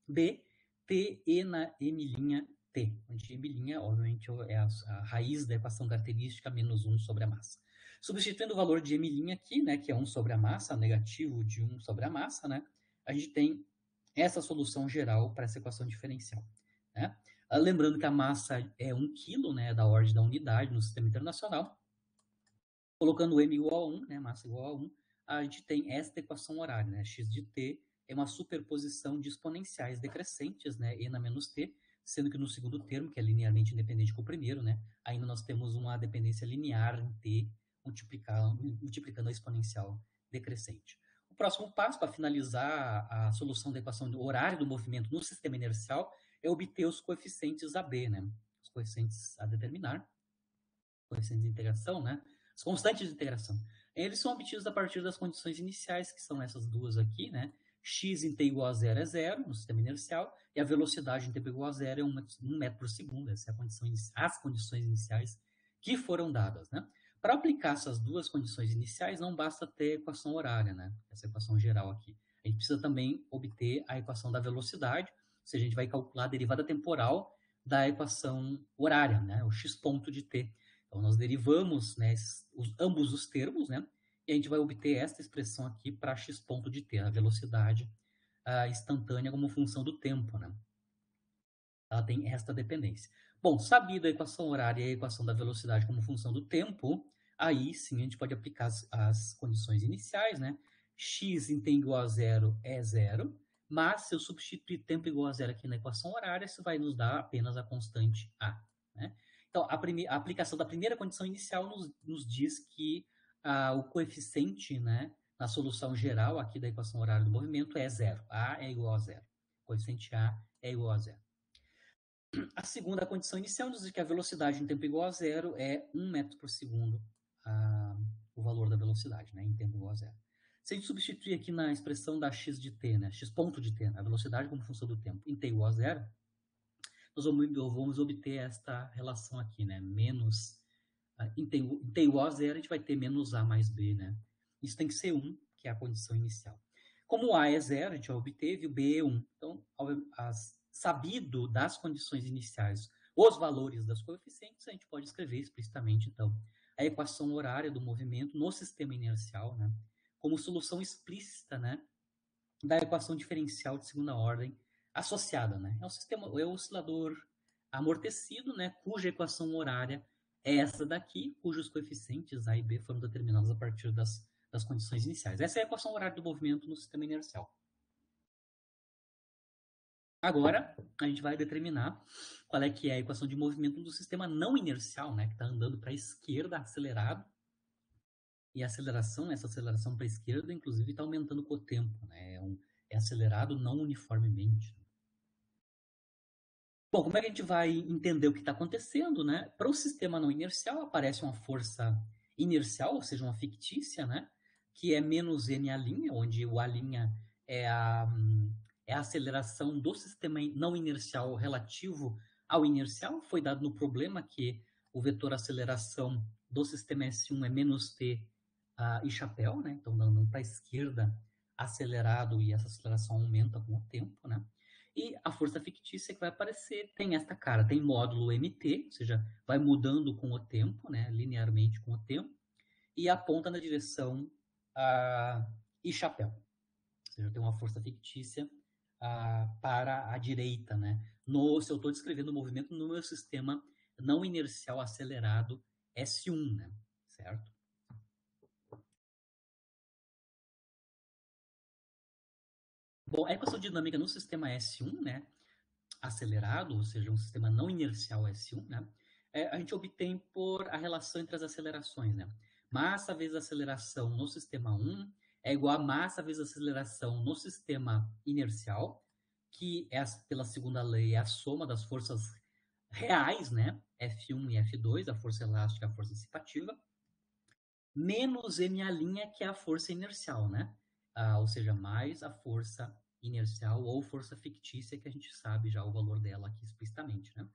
B, T e na M', T, onde M', obviamente, é a raiz da equação característica menos 1 sobre a massa. Substituindo o valor de M' aqui, né, que é 1 sobre a massa, negativo de 1 sobre a massa, né, a gente tem essa solução geral para essa equação diferencial. Né? Lembrando que a massa é 1 kg, né, da ordem da unidade no sistema internacional. Colocando M igual a 1, né, massa igual a 1, a gente tem esta equação horária, né, x de t é uma superposição de exponenciais decrescentes, né, e na menos t, sendo que no segundo termo, que é linearmente independente com o primeiro, né, ainda nós temos uma dependência linear em t, multiplicando a exponencial decrescente. O próximo passo para finalizar a solução da equação horária do movimento no sistema inercial é obter os coeficientes AB, né, os coeficientes a determinar, coeficientes de integração, né, as constantes de integração. Eles são obtidos a partir das condições iniciais, que são essas duas aqui, né? X em t igual a 0 é 0 no sistema inercial, e a velocidade em t igual a 0 é 1 metro por segundo. Essas são as condições iniciais que foram dadas, né? Para aplicar essas duas condições iniciais, não basta ter a equação horária, né? Essa equação geral aqui. A gente precisa também obter a equação da velocidade, ou seja, a gente vai calcular a derivada temporal da equação horária, né? O x ponto de t. Então, nós derivamos, né, ambos os termos, né? E a gente vai obter esta expressão aqui para x ponto de t, a velocidade instantânea como função do tempo, né? Ela tem esta dependência. Bom, sabida a equação horária e a equação da velocidade como função do tempo, aí sim a gente pode aplicar as condições iniciais, né? X em t igual a 0 é 0, mas se eu substituir tempo igual a 0 aqui na equação horária, isso vai nos dar apenas a constante A, né? Então, a aplicação da primeira condição inicial nos diz que o coeficiente, né, na solução geral aqui da equação horária do movimento é 0. A é igual a 0. O coeficiente A é igual a 0. A segunda condição inicial nos diz que a velocidade em tempo igual a 0 é 1 metro por segundo, o valor da velocidade, né, em tempo igual a 0. Se a gente substituir aqui na expressão da x de t, né, x ponto de t, a velocidade como função do tempo, em t igual a 0, nós vamos obter esta relação aqui, né? Menos, em t igual a 0, a gente vai ter menos a mais b, né? Isso tem que ser 1, que é a condição inicial. Como a é 0, a gente já obteve, o b é 1. Então, sabido das condições iniciais os valores das coeficientes, a gente pode escrever explicitamente, então, a equação horária do movimento no sistema inercial, né? Como solução explícita, né, da equação diferencial de segunda ordem associada, né? É o oscilador amortecido, né? Cuja equação horária é essa daqui, cujos coeficientes A e B foram determinados a partir das condições iniciais. Essa é a equação horária do movimento no sistema inercial. Agora, a gente vai determinar qual é que é a equação de movimento do sistema não inercial, né? Que está andando para a esquerda, acelerado. E a aceleração, essa aceleração para a esquerda, inclusive, está aumentando com o tempo, né? É acelerado não uniformemente. Bom, como é que a gente vai entender o que está acontecendo, né? Para o sistema não inercial, aparece uma força inercial, ou seja, uma fictícia, né? Que é menos n', onde o A' é a aceleração do sistema não inercial relativo ao inercial. Foi dado no problema que o vetor aceleração do sistema S1 é menos t e chapéu, né? Então, dando para a esquerda acelerado e essa aceleração aumenta com o tempo, né? E a força fictícia que vai aparecer tem esta cara, tem módulo mt, ou seja, vai mudando com o tempo, né, linearmente com o tempo, e aponta na direção I chapéu. Ou seja, tem uma força fictícia para a direita, né? Se eu estou descrevendo o movimento no meu sistema não inercial acelerado S1, né? Certo? Bom, a equação dinâmica no sistema S1, né, acelerado, ou seja, um sistema não inercial S1, né, a gente obtém por a relação entre as acelerações, né? Massa vezes aceleração no sistema 1 é igual a massa vezes aceleração no sistema inercial, que é, pela segunda lei, é a soma das forças reais, né? F1 e F2, a força elástica e a força dissipativa, menos M', que é a força inercial, né? ou seja, mais a força inercial ou força fictícia, que a gente sabe já o valor dela aqui explicitamente, né?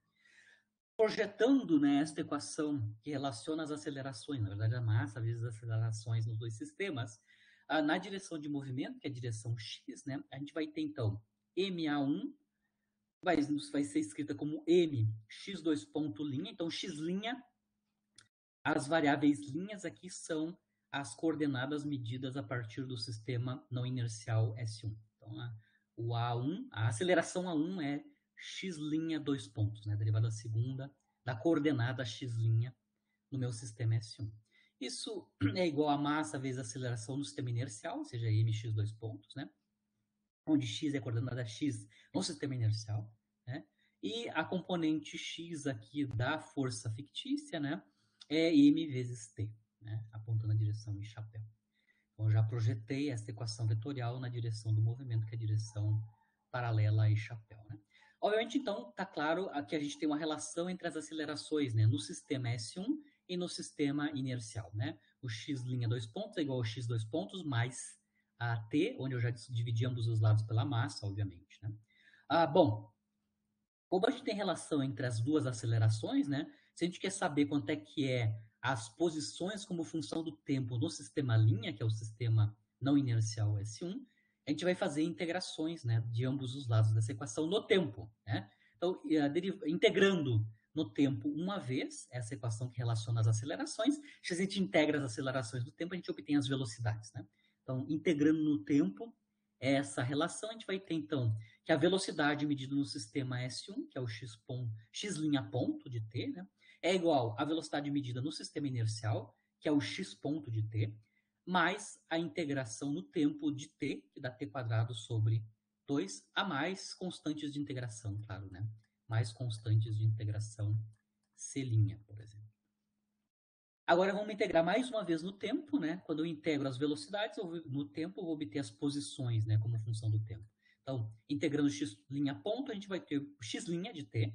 Projetando, né, esta equação que relaciona as acelerações, na verdade a massa vezes as acelerações nos dois sistemas, na direção de movimento, que é a direção x, né, a gente vai ter então MA1 vai ser escrita como M x2 ponto linha, então x linha, as variáveis linhas aqui são as coordenadas medidas a partir do sistema não inercial S1. Então, o A1, a aceleração A1 é x' 2 pontos, né? Derivada segunda da coordenada x' no meu sistema S1. Isso é igual a massa vezes a aceleração no sistema inercial, ou seja, mx 2 pontos, né? Onde x é a coordenada x no sistema inercial, né? E a componente x aqui da força fictícia, né? É m vezes t, né? Apontando na direção em chapéu. Então, eu já projetei essa equação vetorial na direção do movimento, que é a direção paralela e chapéu, né? Obviamente, então, está claro que a gente tem uma relação entre as acelerações, né, no sistema S1 e no sistema inercial, né? O x' 2 pontos é igual ao x 2 pontos mais a t, onde eu já dividi ambos os lados pela massa, obviamente, né? Bom, como a gente tem relação entre as duas acelerações, né? Se a gente quer saber quanto é que é as posições como função do tempo no sistema linha, que é o sistema não inercial S1, a gente vai fazer integrações, né, de ambos os lados dessa equação no tempo, né? Então, integrando no tempo uma vez, essa equação que relaciona as acelerações, se a gente integra as acelerações do tempo, a gente obtém as velocidades, né? Então, integrando no tempo essa relação, a gente vai ter, então, que a velocidade medida no sistema S1, que é o x', ponto de t, né, é igual à velocidade medida no sistema inercial, que é o x ponto de t, mais a integração no tempo de t, que dá t quadrado sobre 2, a mais constantes de integração, claro, né? Mais constantes de integração c', por exemplo. Agora vamos integrar mais uma vez no tempo, né? Quando eu integro as velocidades, no tempo eu vou obter as posições, né, como função do tempo. Então, integrando x' ponto, a gente vai ter o x' de t.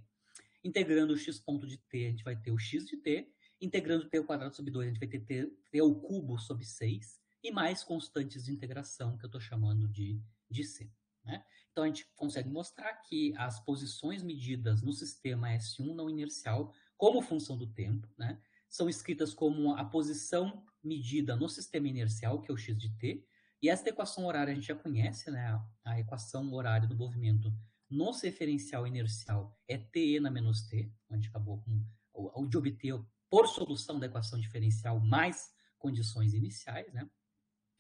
Integrando o x ponto de t, a gente vai ter o x de t. Integrando t ao quadrado sobre 2, a gente vai ter t ao cubo sobre 6. E mais constantes de integração, que eu estou chamando de c. Né? Então, a gente consegue mostrar que as posições medidas no sistema S1 não inercial, como função do tempo, né, são escritas como a posição medida no sistema inercial, que é o x de t, e esta equação horária a gente já conhece, né? A equação horária do movimento no referencial inercial é T na menos T, a gente acabou de obter por solução da equação diferencial mais condições iniciais, né?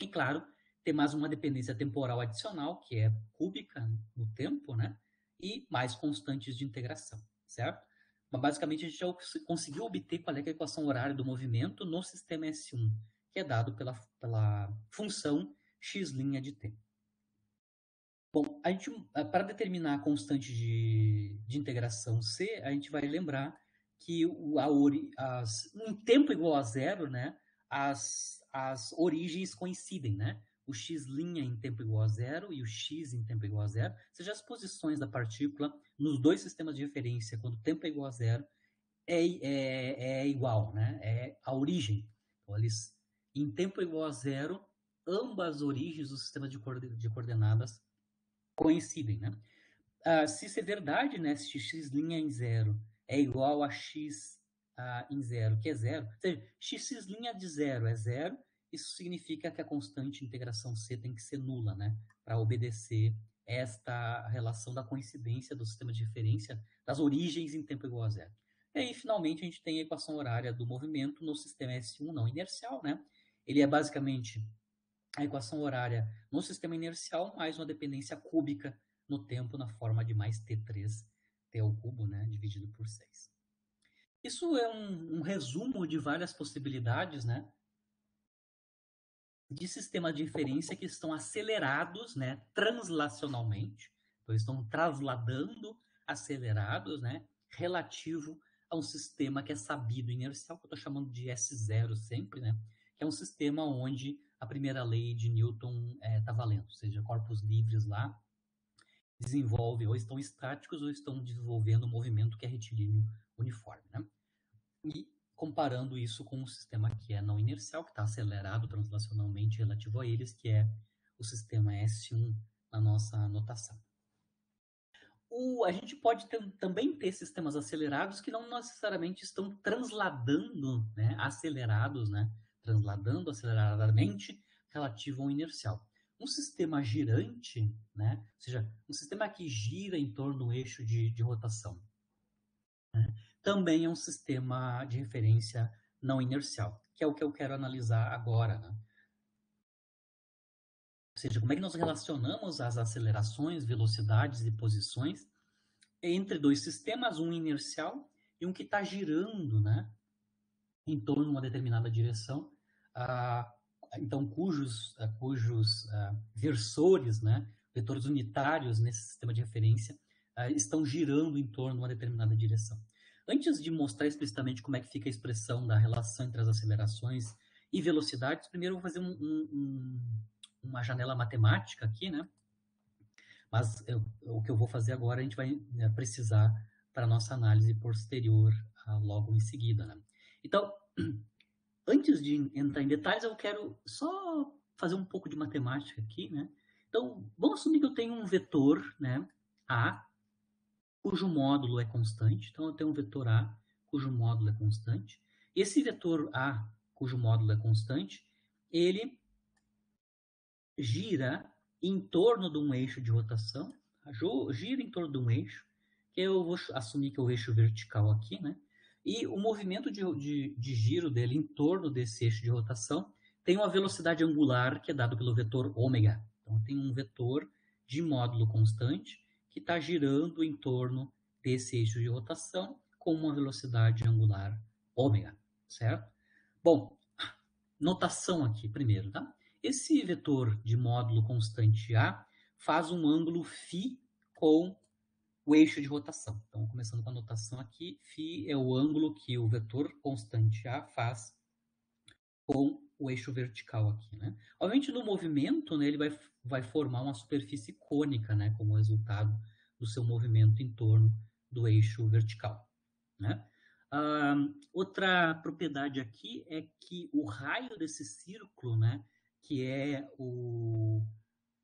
E claro, tem mais uma dependência temporal adicional, que é cúbica no tempo, né? E mais constantes de integração, certo? Mas basicamente a gente já conseguiu obter qual é a equação horária do movimento no sistema S1, que é dado pela função x' de t. Bom, para determinar a constante de integração c, a gente vai lembrar que em tempo igual a zero, né, as origens coincidem, né? O x' em tempo igual a zero e o x em tempo igual a zero, ou seja, as posições da partícula nos dois sistemas de referência, quando o tempo é igual a zero, é igual, né? É a origem. Então, eles, em tempo igual a zero, ambas as origens do sistema de coordenadas coincidem, né? Se isso é verdade, né? Se x' em zero é igual a x em zero, que é zero, ou seja, x' de zero é zero, isso significa que a constante de integração c tem que ser nula, né? Para obedecer esta relação da coincidência do sistema de referência das origens em tempo igual a zero. E aí, finalmente, a gente tem a equação horária do movimento no sistema S1 não inercial, né? Ele é basicamente a equação horária no sistema inercial mais uma dependência cúbica no tempo na forma de mais T3, T ao cubo, né, dividido por 6. Isso é um resumo de várias possibilidades, né, de sistemas de inferência que estão acelerados, né, translacionalmente. Então, estão trasladando acelerados, né, relativo a um sistema que é sabido inercial, que eu estou chamando de S0 sempre, né, que é um sistema onde a primeira lei de Newton está valendo, ou seja, corpos livres lá desenvolvem, ou estão estáticos, ou estão desenvolvendo um movimento que é retilíneo uniforme, né? E comparando isso com um sistema que é não inercial, que está acelerado translacionalmente relativo a eles, que é o sistema S1 na nossa notação. A gente pode também ter sistemas acelerados que não necessariamente estão transladando, né, acelerados, né, transladando aceleradamente relativo ao inercial. Um sistema girante, né, ou seja, um sistema que gira em torno do eixo de rotação, né, também é um sistema de referência não inercial, que é o que eu quero analisar agora, né? Ou seja, como é que nós relacionamos as acelerações, velocidades e posições entre dois sistemas, um inercial e um que está girando, né, em torno de uma determinada direção, então cujos versores, né, vetores unitários nesse sistema de referência, estão girando em torno de uma determinada direção. Antes de mostrar explicitamente como é que fica a expressão da relação entre as acelerações e velocidades, primeiro eu vou fazer uma janela matemática aqui, né? Mas o que eu vou fazer agora a gente vai, né, precisar para a nossa análise posterior logo em seguida, né? Então, antes de entrar em detalhes, eu quero só fazer um pouco de matemática aqui, né? Então, vamos assumir que eu tenho um vetor, né, A, cujo módulo é constante. Então, eu tenho um vetor A, cujo módulo é constante. Esse vetor A, cujo módulo é constante, ele gira em torno de um eixo de rotação, gira em torno de um eixo, que eu vou assumir que é o eixo vertical aqui, né? E o movimento de giro dele em torno desse eixo de rotação tem uma velocidade angular que é dado pelo vetor ômega. Então, tem um vetor de módulo constante que está girando em torno desse eixo de rotação com uma velocidade angular ômega, certo? Bom, notação aqui primeiro, tá? Esse vetor de módulo constante A faz um ângulo φ com o eixo de rotação. Então, começando com a notação aqui, φ é o ângulo que o vetor constante A faz com o eixo vertical aqui, né? Obviamente, no movimento, né, ele vai formar uma superfície cônica, né, como resultado do seu movimento em torno do eixo vertical, né? Outra propriedade aqui é que o raio desse círculo, né, que é o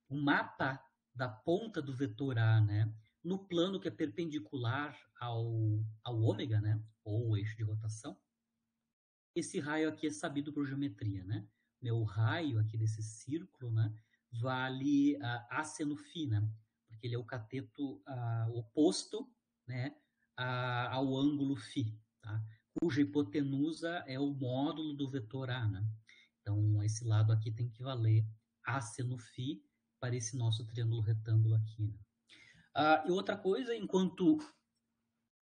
mapa da ponta do vetor A, né, no plano que é perpendicular ao ômega, né, ou o eixo de rotação, esse raio aqui é sabido por geometria, né? O raio aqui desse círculo, né, vale A seno φ, né? Porque ele é o cateto oposto, né, ao ângulo φ, tá? Cuja hipotenusa é o módulo do vetor A, né? Então, esse lado aqui tem que valer A seno φ para esse nosso triângulo retângulo aqui, né? E outra coisa, enquanto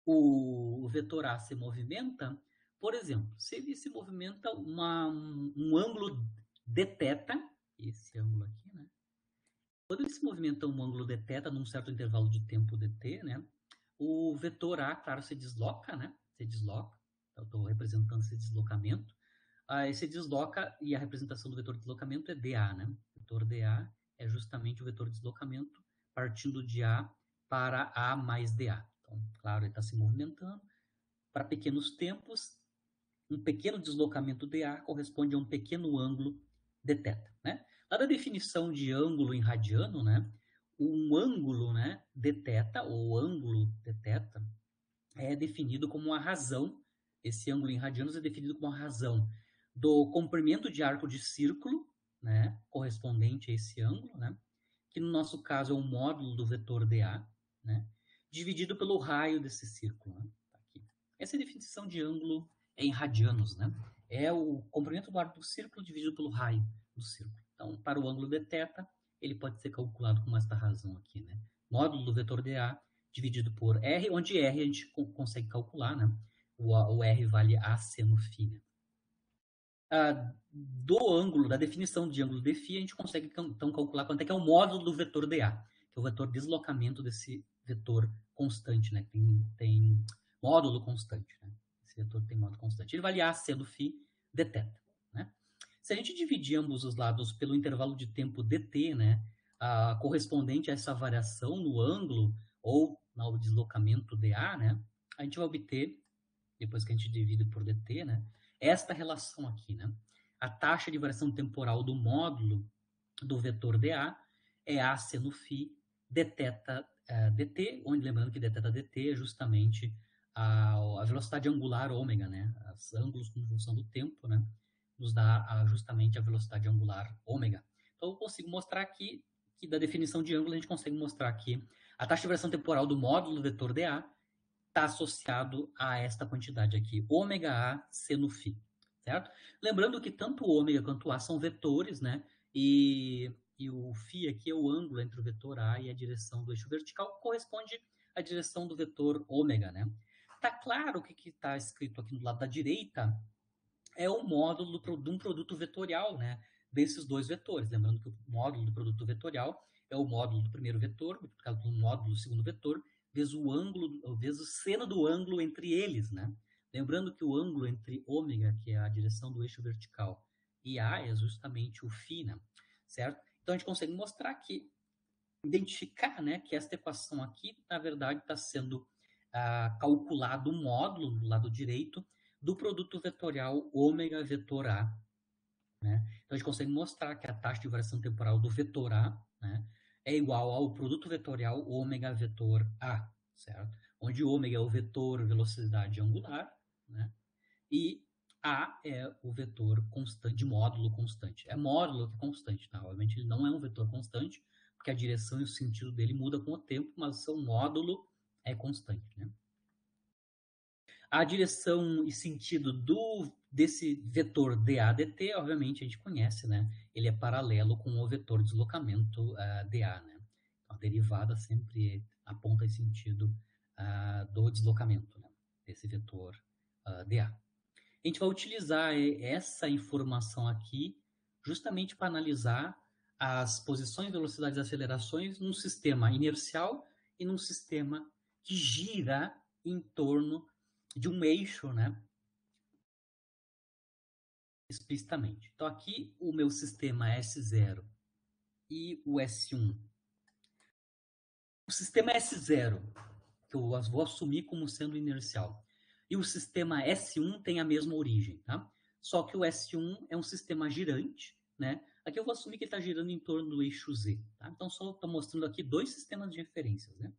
o vetor A se movimenta, por exemplo, se ele se movimenta um ângulo dθ, esse ângulo aqui, né? Quando ele se movimenta um ângulo dθ num certo intervalo de tempo dt, né? O vetor A, claro, se desloca, né? Se desloca. Então, eu estou representando esse deslocamento. Aí se desloca e a representação do vetor de deslocamento é dA, né? O vetor dA é justamente o vetor de deslocamento partindo de A para A mais dA. Então, claro, ele está se movimentando. Para pequenos tempos, um pequeno deslocamento dA corresponde a um pequeno ângulo dθ, né? Lá da definição de ângulo em radiano, né? Um ângulo, né, dθ, ou ângulo dθ, é definido como a razão, esse ângulo em radianos é definido como a razão do comprimento de arco de círculo, né, correspondente a esse ângulo, né, que no nosso caso é o módulo do vetor dA, né, dividido pelo raio desse círculo. Né, aqui. Essa é a definição de ângulo em radianos, né, é o comprimento do arco do círculo dividido pelo raio do círculo. Então, para o ângulo dθ, ele pode ser calculado com esta razão aqui, né, módulo do vetor dA dividido por R, onde R a gente consegue calcular, né, o R vale A seno φ, né. Do ângulo, da definição de ângulo dφ, a gente consegue então calcular quanto é que é o módulo do vetor dA, que é o vetor de deslocamento desse vetor constante, né? Tem módulo constante, né? Esse vetor tem módulo constante. Ele vale A seno φ dθ, né? Se a gente dividir ambos os lados pelo intervalo de tempo dt, né, correspondente a essa variação no ângulo ou no deslocamento dA, né, a gente vai obter, depois que a gente divide por dt, né, esta relação aqui, né? A taxa de variação temporal do módulo do vetor dA é A seno φ deteta dt, onde lembrando que deteta dt é justamente a velocidade angular ômega, né? Os ângulos com função do tempo, né? Nos dá justamente a velocidade angular ômega. Então eu consigo mostrar aqui que da definição de ângulo a gente consegue mostrar que a taxa de variação temporal do módulo do vetor dA está associado a esta quantidade aqui, ômega A seno φ, certo? Lembrando que tanto o ômega quanto o A são vetores, né? E o φ aqui é o ângulo entre o vetor A e a direção do eixo vertical, que corresponde à direção do vetor ômega, né? Tá claro que está escrito aqui do lado da direita é o módulo de um produto vetorial, né? Desses dois vetores. Lembrando que o módulo do produto vetorial é o módulo do primeiro vetor, multiplicado pelo módulo do segundo vetor, vezes o ângulo, vezes o seno do ângulo entre eles, né? Lembrando que o ângulo entre ômega, que é a direção do eixo vertical, e A é justamente o φ, né? Certo? Então a gente consegue mostrar que, identificar, né, que esta equação aqui, na verdade, está sendo calculado o módulo do lado direito do produto vetorial ômega vetor A. Né? Então a gente consegue mostrar que a taxa de variação temporal do vetor A, né, é igual ao produto vetorial ômega vetor A, certo? Onde ômega é o vetor velocidade angular, né? E A é o vetor constante, de módulo constante. É módulo que é constante, tá? Obviamente ele não é um vetor constante, porque a direção e o sentido dele muda com o tempo, mas o seu módulo é constante, né? A direção e sentido desse vetor dAdt, obviamente, a gente conhece, né? Ele é paralelo com o vetor de deslocamento dA, né? Então, a derivada sempre aponta em sentido do deslocamento, né? Desse vetor dA. A gente vai utilizar essa informação aqui justamente para analisar as posições, velocidades e acelerações num sistema inercial e num sistema que gira em torno de um eixo, né? Explicitamente. Então, aqui o meu sistema S0 e o S1. O sistema S0, que eu vou assumir como sendo inercial, e o sistema S1 tem a mesma origem, tá? Só que o S1 é um sistema girante, né? Aqui eu vou assumir que ele está girando em torno do eixo Z, tá? Então, só estou mostrando aqui dois sistemas de referências, né?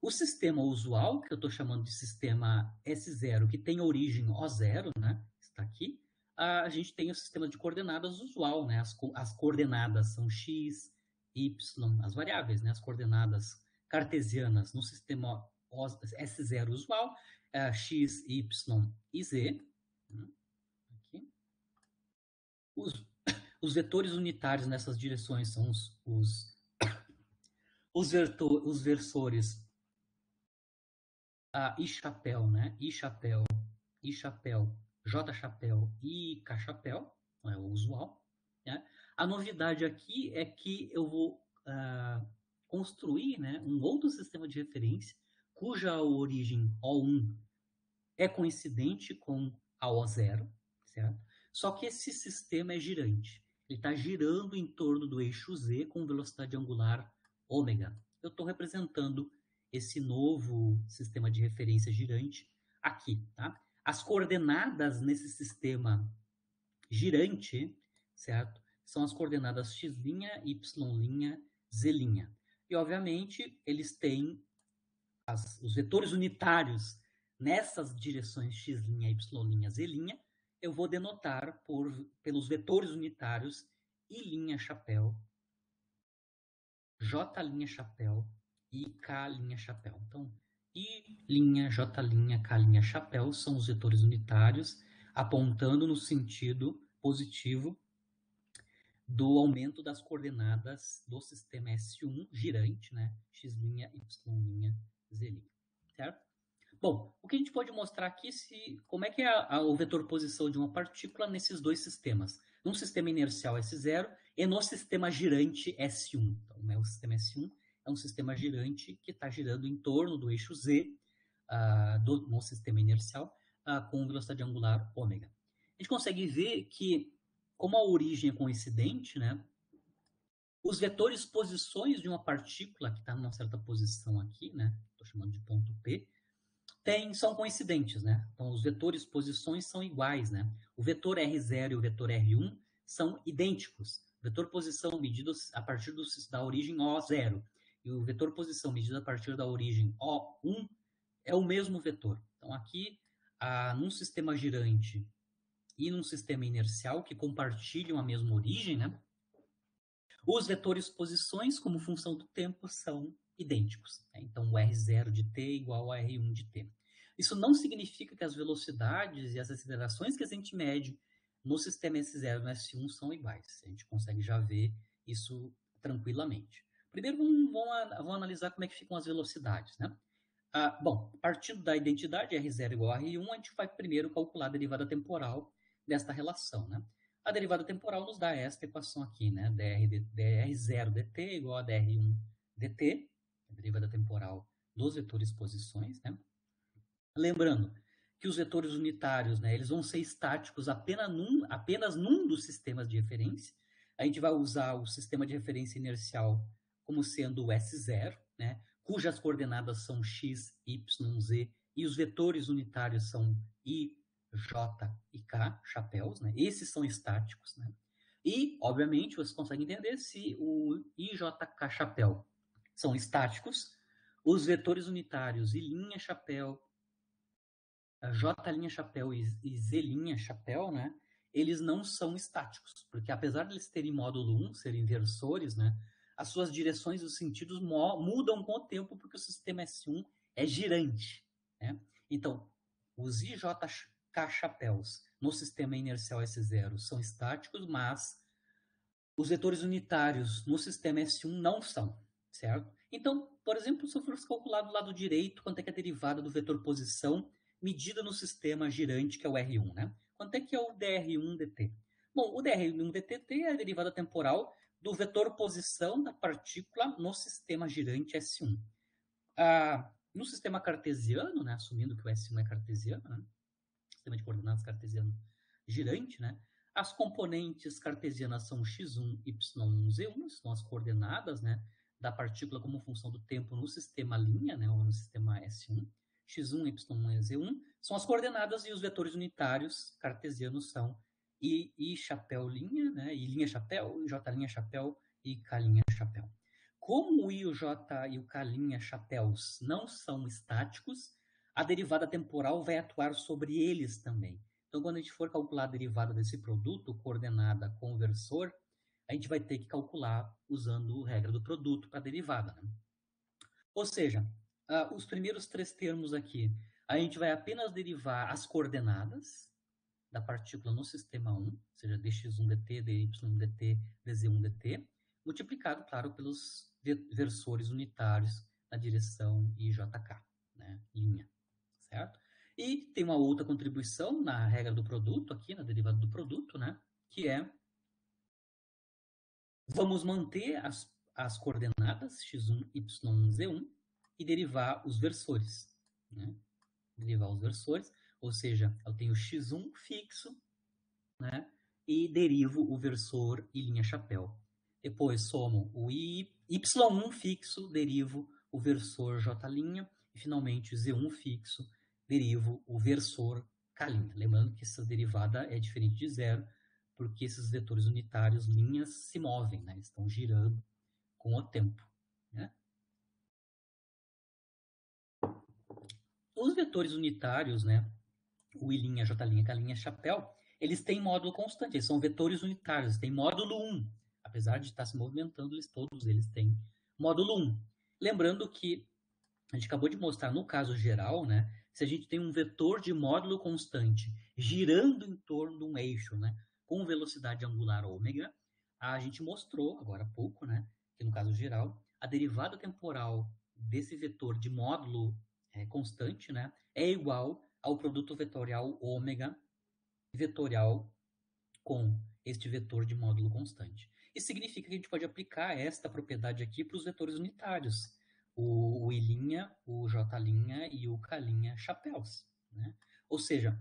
O sistema usual, que eu estou chamando de sistema S0, que tem origem O0, né? Está aqui. A gente tem o sistema de coordenadas usual, né? As coordenadas são x, y, as variáveis, né? As coordenadas cartesianas no sistema S0 usual, x, y e z. Aqui. Os vetores unitários nessas direções são os versores I chapéu, né? I chapéu, J chapéu e K chapéu, é o usual. Né? A novidade aqui é que eu vou construir, né, um outro sistema de referência cuja origem O1 é coincidente com a O0, certo? Só que esse sistema é girante. Ele está girando em torno do eixo Z com velocidade angular ômega. Eu estou representando esse novo sistema de referência girante aqui, tá? As coordenadas nesse sistema girante, certo? São as coordenadas x', y', z'. E, obviamente, eles têm os vetores unitários nessas direções x', y', z', eu vou denotar pelos vetores unitários I' chapéu, J' chapéu e K' chapéu. Então, I', J', K' chapéu são os vetores unitários apontando no sentido positivo do aumento das coordenadas do sistema S1 girante, né? X', Y', Z'. Certo? Bom, o que a gente pode mostrar aqui como é que é o vetor posição de uma partícula nesses dois sistemas. Num sistema inercial S0 e no sistema girante S1. Então, né, o sistema S1 é um sistema girante que está girando em torno do eixo Z no sistema inercial com velocidade angular ômega. A gente consegue ver que, como a origem é coincidente, né, os vetores posições de uma partícula que está numa certa posição aqui, né, estou chamando de ponto P, são coincidentes, né? Então, os vetores posições são iguais, né? O vetor R0 e o vetor R1 são idênticos, Vetor posição medido a partir da origem O0 e o vetor posição medido a partir da origem O1 é o mesmo vetor. Então, aqui, num sistema girante e num sistema inercial que compartilham a mesma origem, né, os vetores posições como função do tempo são idênticos. Né? Então, o R0 de t é igual a R1 de t. Isso não significa que as velocidades e as acelerações que a gente mede no sistema S0 e no S1 são iguais. A gente consegue já ver isso tranquilamente. Primeiro, vamos analisar como é que ficam as velocidades. Né? Bom, partindo da identidade R0 igual a R1, a gente vai primeiro calcular a derivada temporal desta relação. Né? A derivada temporal nos dá esta equação aqui, né? dr0 dt igual a dr1 dt, a derivada temporal dos vetores posições, né? Lembrando que os vetores unitários, né, eles vão ser estáticos apenas num dos sistemas de referência. A gente vai usar o sistema de referência inercial como sendo o S0, né, cujas coordenadas são x, y, z, e os vetores unitários são i, j e k, chapéus, né? Esses são estáticos, né? E, obviamente, vocês conseguem entender se o i, j, k, chapéu são estáticos, os vetores unitários i', chapéu, J' chapéu e Z' chapéu, né? Eles não são estáticos, porque apesar de eles terem módulo 1, serem versores, né? As suas direções e os sentidos mudam com o tempo, porque o sistema S1 é girante, né? Então, os IJK chapéus no sistema inercial S0 são estáticos, mas os vetores unitários no sistema S1 não são, certo? Então, por exemplo, se eu fosse calcular do lado direito quanto é que é a derivada do vetor posição medida no sistema girante, que é o R1, né? Quanto é que é o dr1 dt? Bom, o dr1 dt é a derivada temporal do vetor posição da partícula no sistema girante S1. No sistema cartesiano, né, assumindo que o S1 é cartesiano, né, sistema de coordenadas cartesiano girante, né, as componentes cartesianas são x1, y1, z1, são as coordenadas, né, da partícula como função do tempo no sistema linha, né, ou no sistema S1. x1, y1 e z1 são as coordenadas e os vetores unitários cartesianos são i chapéu linha, né, i linha chapéu, j linha chapéu e k linha chapéu. Como o i, o j e o k linha chapéus não são estáticos, a derivada temporal vai atuar sobre eles também. Então, quando a gente for calcular a derivada desse produto, coordenada conversor, a gente vai ter que calcular usando a regra do produto para a derivada. Né? Ou seja, os primeiros três termos aqui, a gente vai apenas derivar as coordenadas da partícula no sistema 1, ou seja, dx1 dt, dy dt, dz1 dt, multiplicado, claro, pelos versores unitários na direção IJK, né, linha, certo? E tem uma outra contribuição na regra do produto, aqui na derivada do produto, né, que é, vamos manter as coordenadas x1, y1, z1 e derivar os versores, né? Derivar os versores, ou seja, eu tenho x1 fixo, né? E derivo o versor i linha chapéu. Depois somo o y1 fixo, derivo o versor j', e finalmente o z1 fixo, derivo o versor k'. Lembrando que essa derivada é diferente de zero, porque esses vetores unitários, linhas, se movem, né? Estão girando com o tempo. Né? Os vetores unitários, né? O i', j', k', chapéu, eles têm módulo constante, eles são vetores unitários, têm módulo 1. Apesar de estar se movimentando, todos eles têm módulo 1. Lembrando que a gente acabou de mostrar no caso geral, né? Se a gente tem um vetor de módulo constante girando em torno de um eixo, né? Com velocidade angular ômega, a gente mostrou agora há pouco, né? Que no caso geral, a derivada temporal desse vetor de módulo constante, né? É igual ao produto vetorial ômega vetorial com este vetor de módulo constante. Isso significa que a gente pode aplicar esta propriedade aqui para os vetores unitários, o i', o j' e o k' chapéus. Né? Ou seja,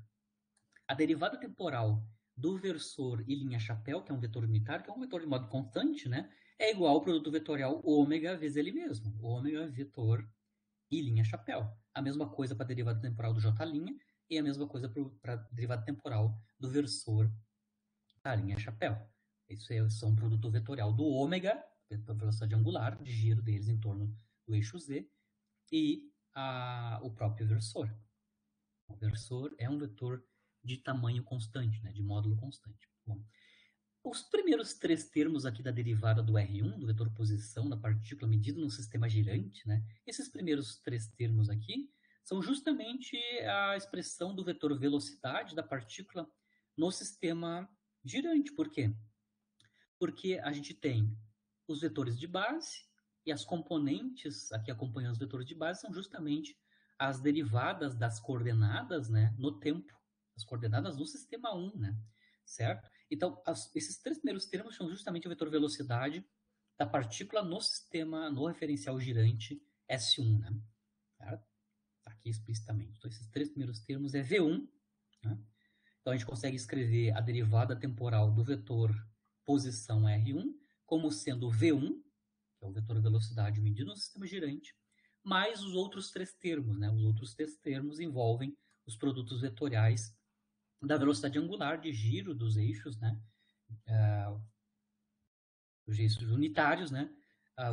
a derivada temporal do versor i' chapéu, que é um vetor unitário, que é um vetor de módulo constante, né? É igual ao produto vetorial ômega vezes ele mesmo. Ômega vetor i' chapéu. A mesma coisa para a derivada temporal do j' e a mesma coisa para a derivada temporal do versor k' chapéu. Isso é só um produto vetorial do ômega, a velocidade angular de giro deles em torno do eixo Z, e o próprio versor. O versor é um vetor de tamanho constante, né, de módulo constante. Bom, os primeiros três termos aqui da derivada do R1, do vetor posição da partícula medida no sistema girante, né, esses primeiros três termos aqui são justamente a expressão do vetor velocidade da partícula no sistema girante. Por quê? Porque a gente tem os vetores de base e as componentes aqui acompanhando os vetores de base são justamente as derivadas das coordenadas, né, no tempo, as coordenadas do sistema 1, né, certo? Então, esses três primeiros termos são justamente o vetor velocidade da partícula no sistema, no referencial girante S1, né, certo? Tá aqui explicitamente. Então, esses três primeiros termos é V1, né? Então, a gente consegue escrever a derivada temporal do vetor posição R1 como sendo V1, que é o vetor velocidade medido no sistema girante, mais os outros três termos, né? Os outros três termos envolvem os produtos vetoriais da velocidade angular de giro dos eixos, né? Os eixos unitários, né?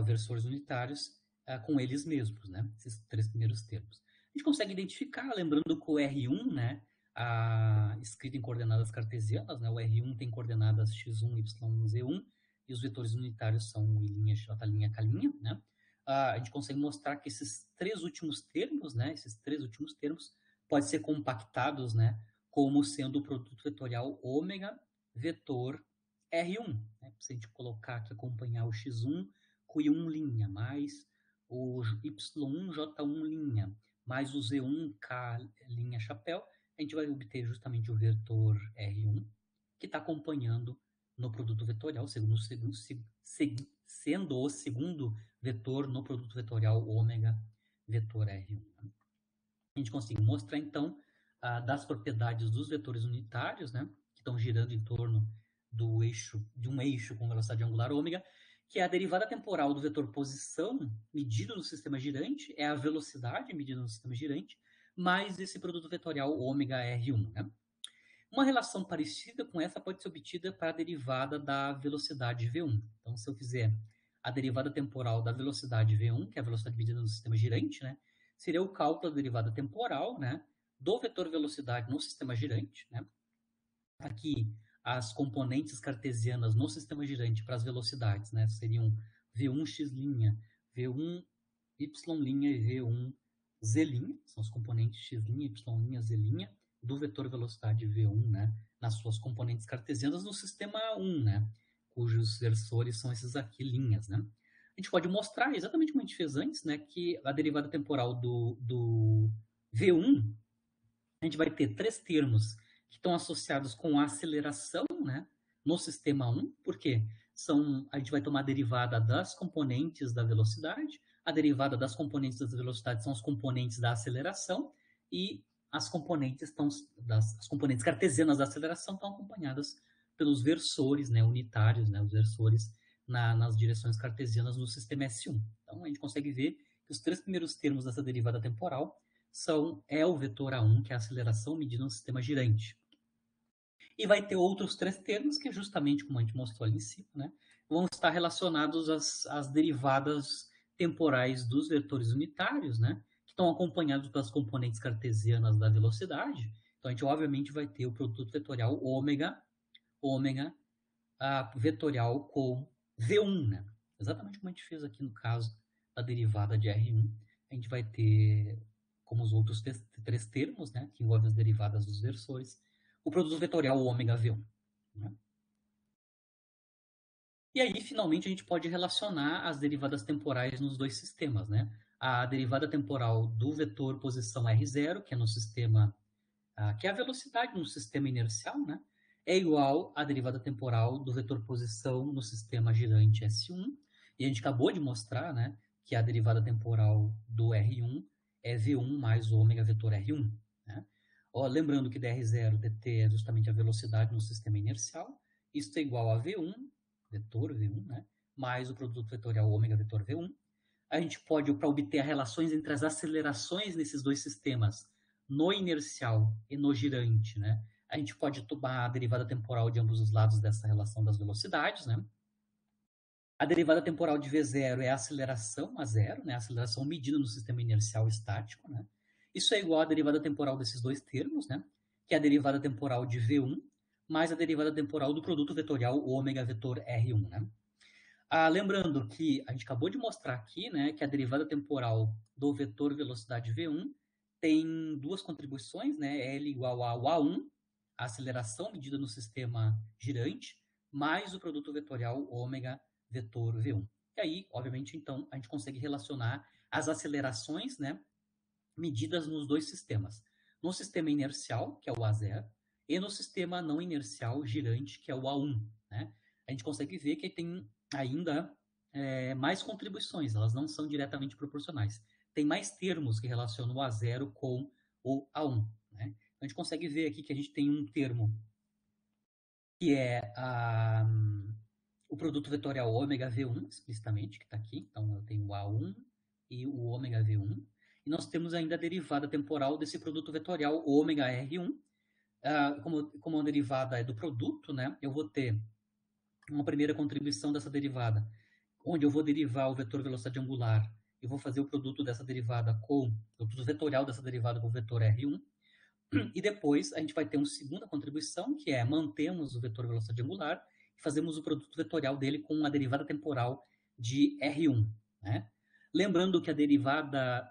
Versores unitários com eles mesmos, né? Esses três primeiros termos. A gente consegue identificar, lembrando que o R1, né? Escrito em coordenadas cartesianas, né? O R1 tem coordenadas x1, y1, z1, e os vetores unitários são I', J', K', né? A gente consegue mostrar que esses três últimos termos, né? Esses três últimos termos podem ser compactados, né? Como sendo o produto vetorial ômega vetor R1, né? Se a gente colocar aqui, acompanhar o x1 com I1', mais o y1, J1', mais o z1, K' chapéu, a gente vai obter justamente o vetor R1, que está acompanhando no produto vetorial, sendo o segundo vetor no produto vetorial ômega vetor R1. A gente consegue mostrar, então, das propriedades dos vetores unitários, né, que estão girando em torno do eixo, de um eixo com velocidade angular ômega, que é a derivada temporal do vetor posição medido no sistema girante, é a velocidade medida no sistema girante, mais esse produto vetorial ômega R1. Né? Uma relação parecida com essa pode ser obtida para a derivada da velocidade V1. Então, se eu fizer a derivada temporal da velocidade V1, que é a velocidade medida no sistema girante, né, seria o cálculo da derivada temporal, né, do vetor velocidade no sistema girante. Né? Aqui, as componentes cartesianas no sistema girante para as velocidades, né, seriam V1x', V1y' e V1z', são os componentes x', y', z' do vetor velocidade V1, né, nas suas componentes cartesianas no sistema 1, né, cujos versores são esses aqui, linhas, né. A gente pode mostrar, exatamente como a gente fez antes, né, que a derivada temporal do V1, a gente vai ter três termos que estão associados com a aceleração, né, no sistema 1, porque a gente vai tomar a derivada das componentes da velocidade, a derivada das componentes da velocidade são as componentes da aceleração, e as componentes cartesianas da aceleração estão acompanhadas pelos versores, né, unitários, né, os versores nas direções cartesianas do sistema S1. Então, a gente consegue ver que os três primeiros termos dessa derivada temporal é o vetor A1, que é a aceleração medida no sistema girante. E vai ter outros três termos, que é justamente como a gente mostrou ali em cima, né, vão estar relacionados às derivadas temporais dos vetores unitários, né, que estão acompanhados pelas componentes cartesianas da velocidade. Então, a gente obviamente vai ter o produto vetorial ômega vetorial com V1, né? Exatamente como a gente fez aqui no caso da derivada de R1. A gente vai ter, como os outros três termos, né, que envolvem as derivadas dos versores, o produto vetorial ômega V1. Né? E aí, finalmente, a gente pode relacionar as derivadas temporais nos dois sistemas, né? A derivada temporal do vetor posição R0, que é no sistema, que é a velocidade no sistema inercial, né? É igual à derivada temporal do vetor posição no sistema girante S1. E a gente acabou de mostrar, né, que a derivada temporal do R1 é V1 mais ômega vetor R1. Né? Lembrando que dr0 dt é justamente a velocidade no sistema inercial. Isso é igual a V1, vetor V1, né, mais o produto vetorial ômega vetor V1. A gente pode, para obter as relações entre as acelerações nesses dois sistemas, no inercial e no girante, né, A gente pode tomar a derivada temporal de ambos os lados dessa relação das velocidades, né? A derivada temporal de V0 é a aceleração a zero, né? A aceleração medida no sistema inercial estático, né? Isso é igual à derivada temporal desses dois termos, né? Que é a derivada temporal de V1 mais a derivada temporal do produto vetorial ômega vetor R1, né? Lembrando que a gente acabou de mostrar aqui, né, que a derivada temporal do vetor velocidade V1 tem duas contribuições, né? L igual ao A1, a aceleração medida no sistema girante, mais o produto vetorial ômega vetor V1. E aí, obviamente, então, a gente consegue relacionar as acelerações, né, medidas nos dois sistemas. No sistema inercial, que é o A0, e no sistema não inercial girante, que é o A1, né? A gente consegue ver que tem ainda mais contribuições, elas não são diretamente proporcionais. Tem mais termos que relacionam o A0 com o A1, né? Então, a gente consegue ver aqui que a gente tem um termo que é o produto vetorial ômega V1, explicitamente, que está aqui. Então, eu tenho o A1 e o ômega V1. E nós temos ainda a derivada temporal desse produto vetorial ômega R1. Como a derivada é do produto, né, eu vou ter uma primeira contribuição dessa derivada, onde eu vou derivar o vetor velocidade angular e vou fazer o produto dessa derivada com o produto vetorial dessa derivada com o vetor R1. E depois a gente vai ter uma segunda contribuição, que é mantemos o vetor velocidade angular e fazemos o produto vetorial dele com uma derivada temporal de R1. Né? Lembrando que a derivada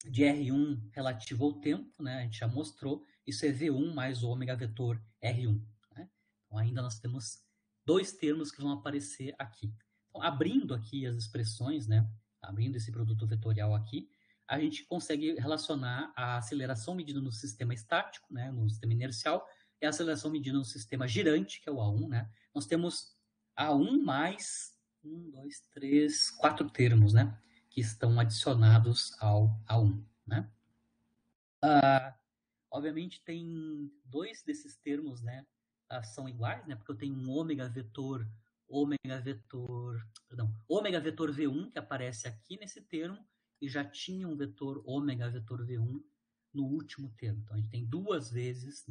de R1 relativa ao tempo, né, a gente já mostrou, isso é V1 mais o ômega vetor R1. Né? Então ainda nós temos dois termos que vão aparecer aqui. Então, abrindo aqui as expressões, né, abrindo esse produto vetorial aqui, a gente consegue relacionar a aceleração medida no sistema estático, né, no sistema inercial, e a aceleração medida no sistema girante, que é o A1. Né? Nós temos A1 mais 4 termos, né, que estão adicionados ao A1. Né? Obviamente tem dois desses termos, né, são iguais, né, porque eu tenho um ômega vetor V1 que aparece aqui nesse termo e já tinha um vetor ômega vetor V1 no último termo. Então a gente tem duas vezes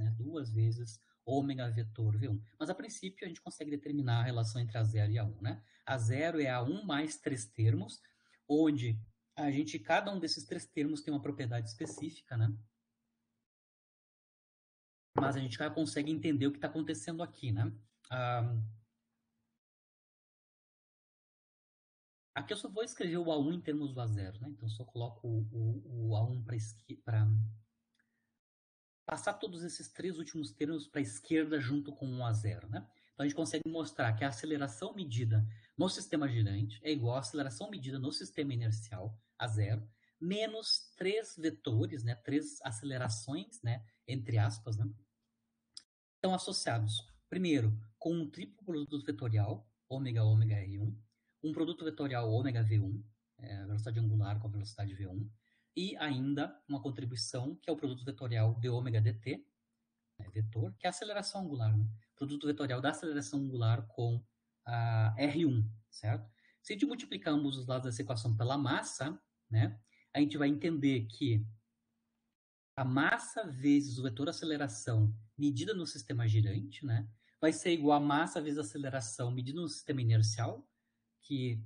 ômega vetor V1. Mas a princípio a gente consegue determinar a relação entre A0 e A1, né? A0 é A1 mais três termos, onde cada um desses três termos tem uma propriedade específica, né? Mas a gente já consegue entender o que está acontecendo aqui, né? Aqui eu só vou escrever o A1 em termos do A0, né? Então, eu só coloco o A1 para passar todos esses três últimos termos para a esquerda junto com o A0, né? Então, a gente consegue mostrar que a aceleração medida no sistema girante é igual à aceleração medida no sistema inercial, A0, menos três vetores, né? Três acelerações, né? Entre aspas, né? Estão associados, primeiro, com um triplo produto vetorial, ômega R1, um produto vetorial ômega V1, velocidade angular com a velocidade V1, e ainda uma contribuição, que é o produto vetorial de ômega dt, vetor, que é a aceleração angular, né? Produto vetorial da aceleração angular com a R1, certo? Se a gente multiplicar ambos os lados dessa equação pela massa, né, a gente vai entender que a massa vezes o vetor aceleração medida no sistema girante, né, vai ser igual a massa vezes a aceleração medida no sistema inercial, que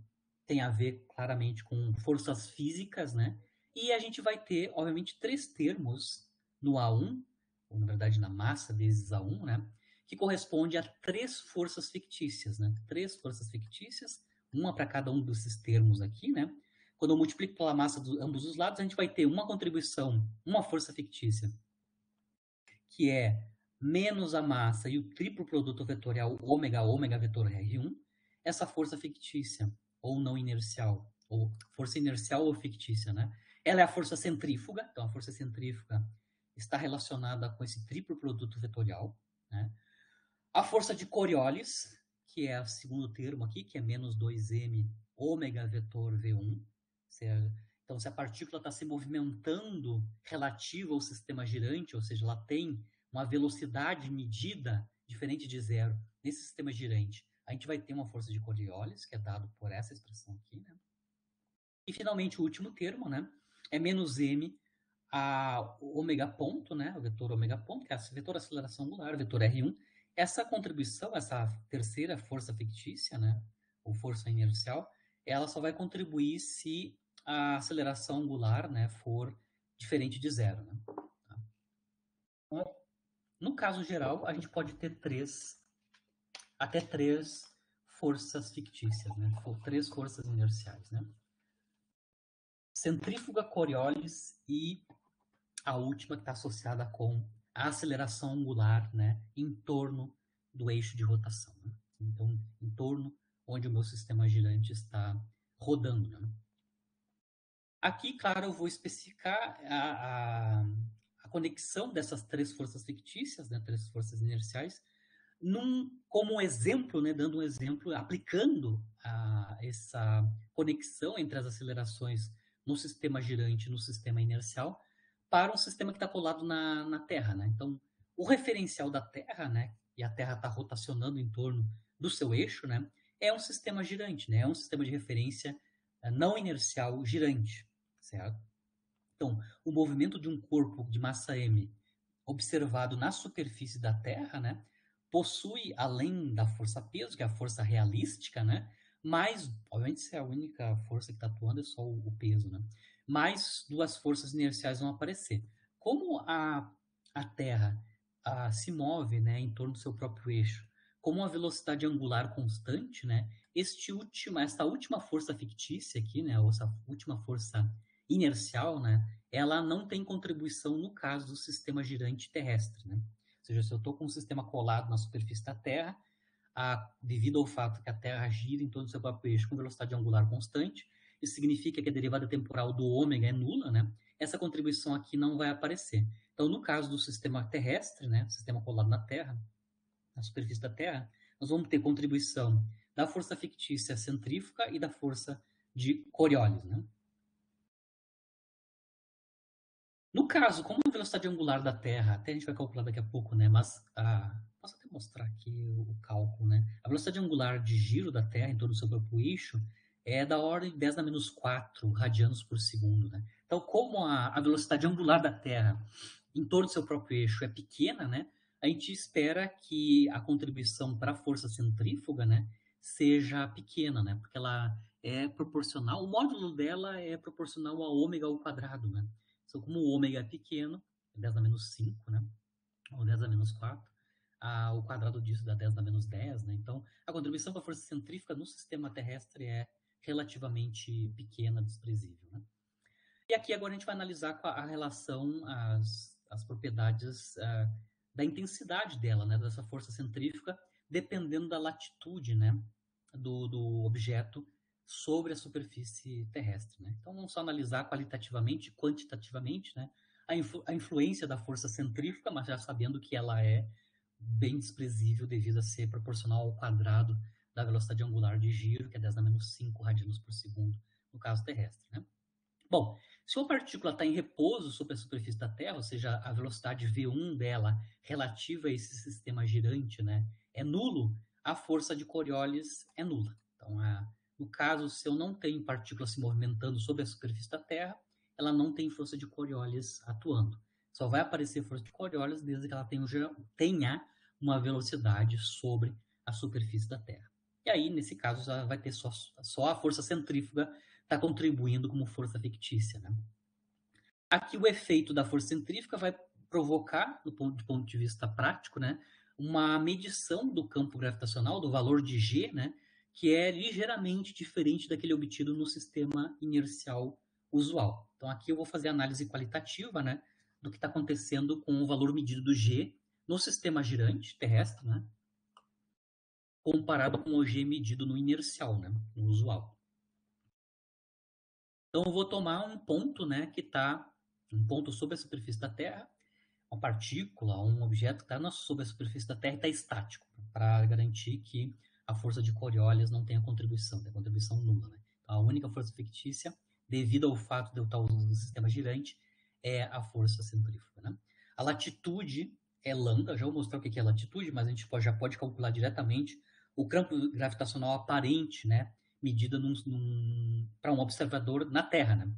tem a ver claramente com forças físicas, né? E a gente vai ter, obviamente, três termos no A1, ou na verdade na massa vezes A1, né? Que corresponde a três forças fictícias, né? Três forças fictícias, uma para cada um desses termos aqui, né? Quando eu multiplico pela massa de ambos os lados, a gente vai ter uma contribuição, uma força fictícia, que é menos a massa e o triplo produto vetorial ômega vetor R1. Essa força fictícia, ou não inercial, ou força inercial ou fictícia, né? Ela é a força centrífuga, então a força centrífuga está relacionada com esse triplo produto vetorial, né? A força de Coriolis, que é o segundo termo aqui, que é menos 2m ômega vetor V1. Então, se a partícula está se movimentando relativa ao sistema girante, ou seja, ela tem uma velocidade medida diferente de zero nesse sistema girante, a gente vai ter uma força de Coriolis, que é dado por essa expressão aqui, né? E, finalmente, o último termo, né, é menos m o ômega ponto, né, o vetor ômega ponto, que é o vetor aceleração angular, o vetor R1, essa contribuição, essa terceira força fictícia, né, ou força inercial, ela só vai contribuir se a aceleração angular, né, for diferente de zero, né? Tá? Então, no caso geral, a gente pode ter até três forças fictícias, né? Três forças inerciais, né? Centrífuga, Coriolis e a última que está associada com a aceleração angular, né, em torno do eixo de rotação. Né? Então, em torno onde o meu sistema girante está rodando. Né? Aqui, claro, eu vou especificar a conexão dessas três forças fictícias, né, três forças inerciais, como exemplo, né, dando um exemplo, aplicando essa conexão entre as acelerações no sistema girante e no sistema inercial para um sistema que está colado na Terra. Né? Então, o referencial da Terra, né, e a Terra está rotacionando em torno do seu eixo, né, é um sistema girante, né, é um sistema de referência não inercial girante, certo? Então, o movimento de um corpo de massa m observado na superfície da Terra, né, possui, além da força-peso, que é a força realística, né, mas, obviamente, se é a única força que está atuando é só o peso, né, mais duas forças inerciais vão aparecer. Como a Terra se move, né, em torno do seu próprio eixo, como uma velocidade angular constante, né, esta última força fictícia aqui, né, ou essa última força inercial, né, ela não tem contribuição no caso do sistema girante terrestre. Né? Ou seja, se eu estou com um sistema colado na superfície da Terra, devido ao fato que a Terra gira em torno do seu próprio eixo com velocidade angular constante, isso significa que a derivada temporal do ômega é nula, né? Essa contribuição aqui não vai aparecer. Então, no caso do sistema terrestre, né, sistema colado na Terra, na superfície da Terra, nós vamos ter contribuição da força fictícia centrífuga e da força de Coriolis, né? No caso, como a velocidade angular da Terra, até a gente vai calcular daqui a pouco, né? Mas posso até mostrar aqui o cálculo, né? A velocidade angular de giro da Terra em torno do seu próprio eixo é da ordem de 10 na menos 4 radianos por segundo, né? Então, como a velocidade angular da Terra em torno do seu próprio eixo é pequena, né? A gente espera que a contribuição para a força centrífuga, né, seja pequena, né? Porque ela é proporcional, o módulo dela é proporcional a ômega ao quadrado, né? Então, como o ômega é pequeno, 10 a menos 5, né? Ou 10 a menos 4, o quadrado disso dá 10 a menos 10, né? Então, a contribuição para a força centrífuga no sistema terrestre é relativamente pequena, desprezível, né? E aqui agora a gente vai analisar a relação, as propriedades da intensidade dela, né? Dessa força centrífuga, dependendo da latitude, né? Do objeto sobre a superfície terrestre, né? Então, vamos só analisar qualitativamente e quantitativamente, né? A influência da força centrífuga, mas já sabendo que ela é bem desprezível devido a ser proporcional ao quadrado da velocidade angular de giro, que é 10 a menos 5 radianos por segundo, no caso terrestre, né? Bom, se uma partícula está em repouso sobre a superfície da Terra, ou seja, a velocidade V1 dela relativa a esse sistema girante, né, é nulo, a força de Coriolis é nula. Então, no caso, se eu não tenho partícula se movimentando sobre a superfície da Terra, ela não tem força de Coriolis atuando. Só vai aparecer força de Coriolis desde que ela tenha uma velocidade sobre a superfície da Terra. E aí, nesse caso, vai ter só a força centrífuga está contribuindo como força fictícia. Né? Aqui o efeito da força centrífuga vai provocar, do ponto de vista prático, né, uma medição do campo gravitacional, do valor de G, né, que é ligeiramente diferente daquele obtido no sistema inercial usual. Então aqui eu vou fazer análise qualitativa, né, do que está acontecendo com o valor medido do G no sistema girante terrestre, né, comparado com o G medido no inercial, né, no usual. Então eu vou tomar um ponto, né, que está um ponto sobre a superfície da Terra, uma partícula, um objeto que está sobre a superfície da Terra e está estático, para garantir que a força de Coriolis não tenha contribuição, tem contribuição nula. Né? Então, a única força fictícia, devido ao fato de eu estar usando o sistema girante, é a força centrífuga. Né? A latitude é lambda, já vou mostrar o que é latitude, mas a gente já pode calcular diretamente o campo gravitacional aparente, né, medida para um observador na Terra. Né?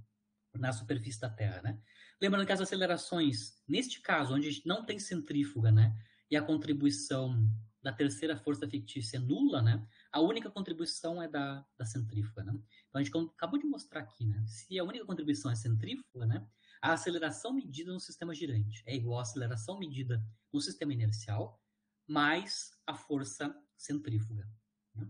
na superfície da Terra, né? Lembrando que as acelerações, neste caso, onde a gente não tem centrífuga, né, e a contribuição da terceira força fictícia é nula, né, a única contribuição é da centrífuga, né? Então, a gente acabou de mostrar aqui, né, se a única contribuição é centrífuga, né, a aceleração medida no sistema girante é igual à aceleração medida no sistema inercial mais a força centrífuga, né?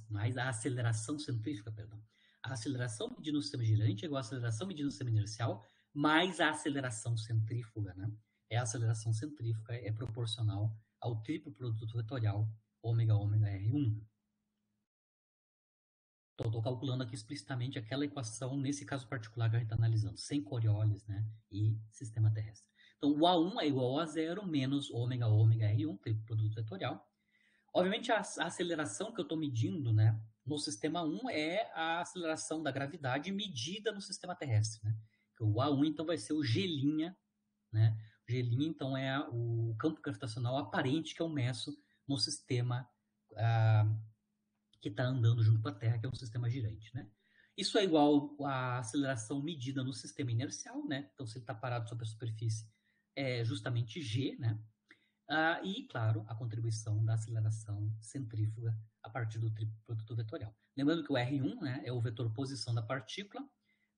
Mais a aceleração centrífuga, perdão. A aceleração medida no sistema girante é igual à aceleração medida no sistema inercial mais a aceleração centrífuga, né? A aceleração centrífuga é proporcional ao triplo produto vetorial ômega ômega R1. Estou calculando aqui explicitamente aquela equação, nesse caso particular que a gente está analisando, sem Coriolis, né, e sistema terrestre. Então, o A1 é igual a zero menos ômega ômega R1, triplo produto vetorial. Obviamente, a aceleração que eu estou medindo, né, no sistema 1 é a aceleração da gravidade medida no sistema terrestre, né? O A1, então, vai ser o G', né? O G', então, é o campo gravitacional aparente que eu meço no sistema que está andando junto com a Terra, que é um sistema girante, né? Isso é igual à aceleração medida no sistema inercial, né? Então, se ele está parado sobre a superfície, é justamente G, né? E, claro, a contribuição da aceleração centrífuga a partir do triplo produto vetorial. Lembrando que o R1, né, é o vetor posição da partícula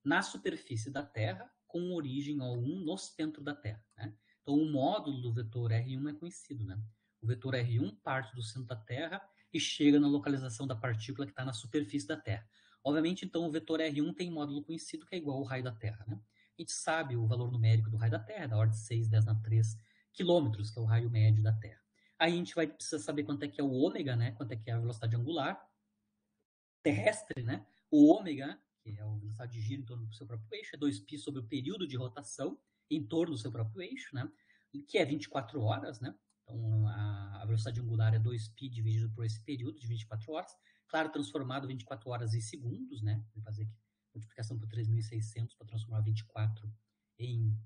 na superfície da Terra com origem O1 no centro da Terra, né? Então, o módulo do vetor R1 é conhecido, né? O vetor R1 parte do centro da Terra e chega na localização da partícula que está na superfície da Terra. Obviamente, então, o vetor R1 tem módulo conhecido que é igual ao raio da Terra, né? A gente sabe o valor numérico do raio da Terra, da ordem de 6, 10 na 3 quilômetros, que é o raio médio da Terra. Aí a gente vai precisar saber quanto é que é o ômega, né? Quanto é que é a velocidade angular terrestre, né? O ômega, que é a velocidade de giro em torno do seu próprio eixo, é 2π sobre o período de rotação em torno do seu próprio eixo, né? Que é 24 horas, né? Então, a velocidade angular é 2π dividido por esse período de 24 horas. Claro, transformado 24 horas em segundos, né? Vou fazer aqui multiplicação por 3.600 para transformar 24 em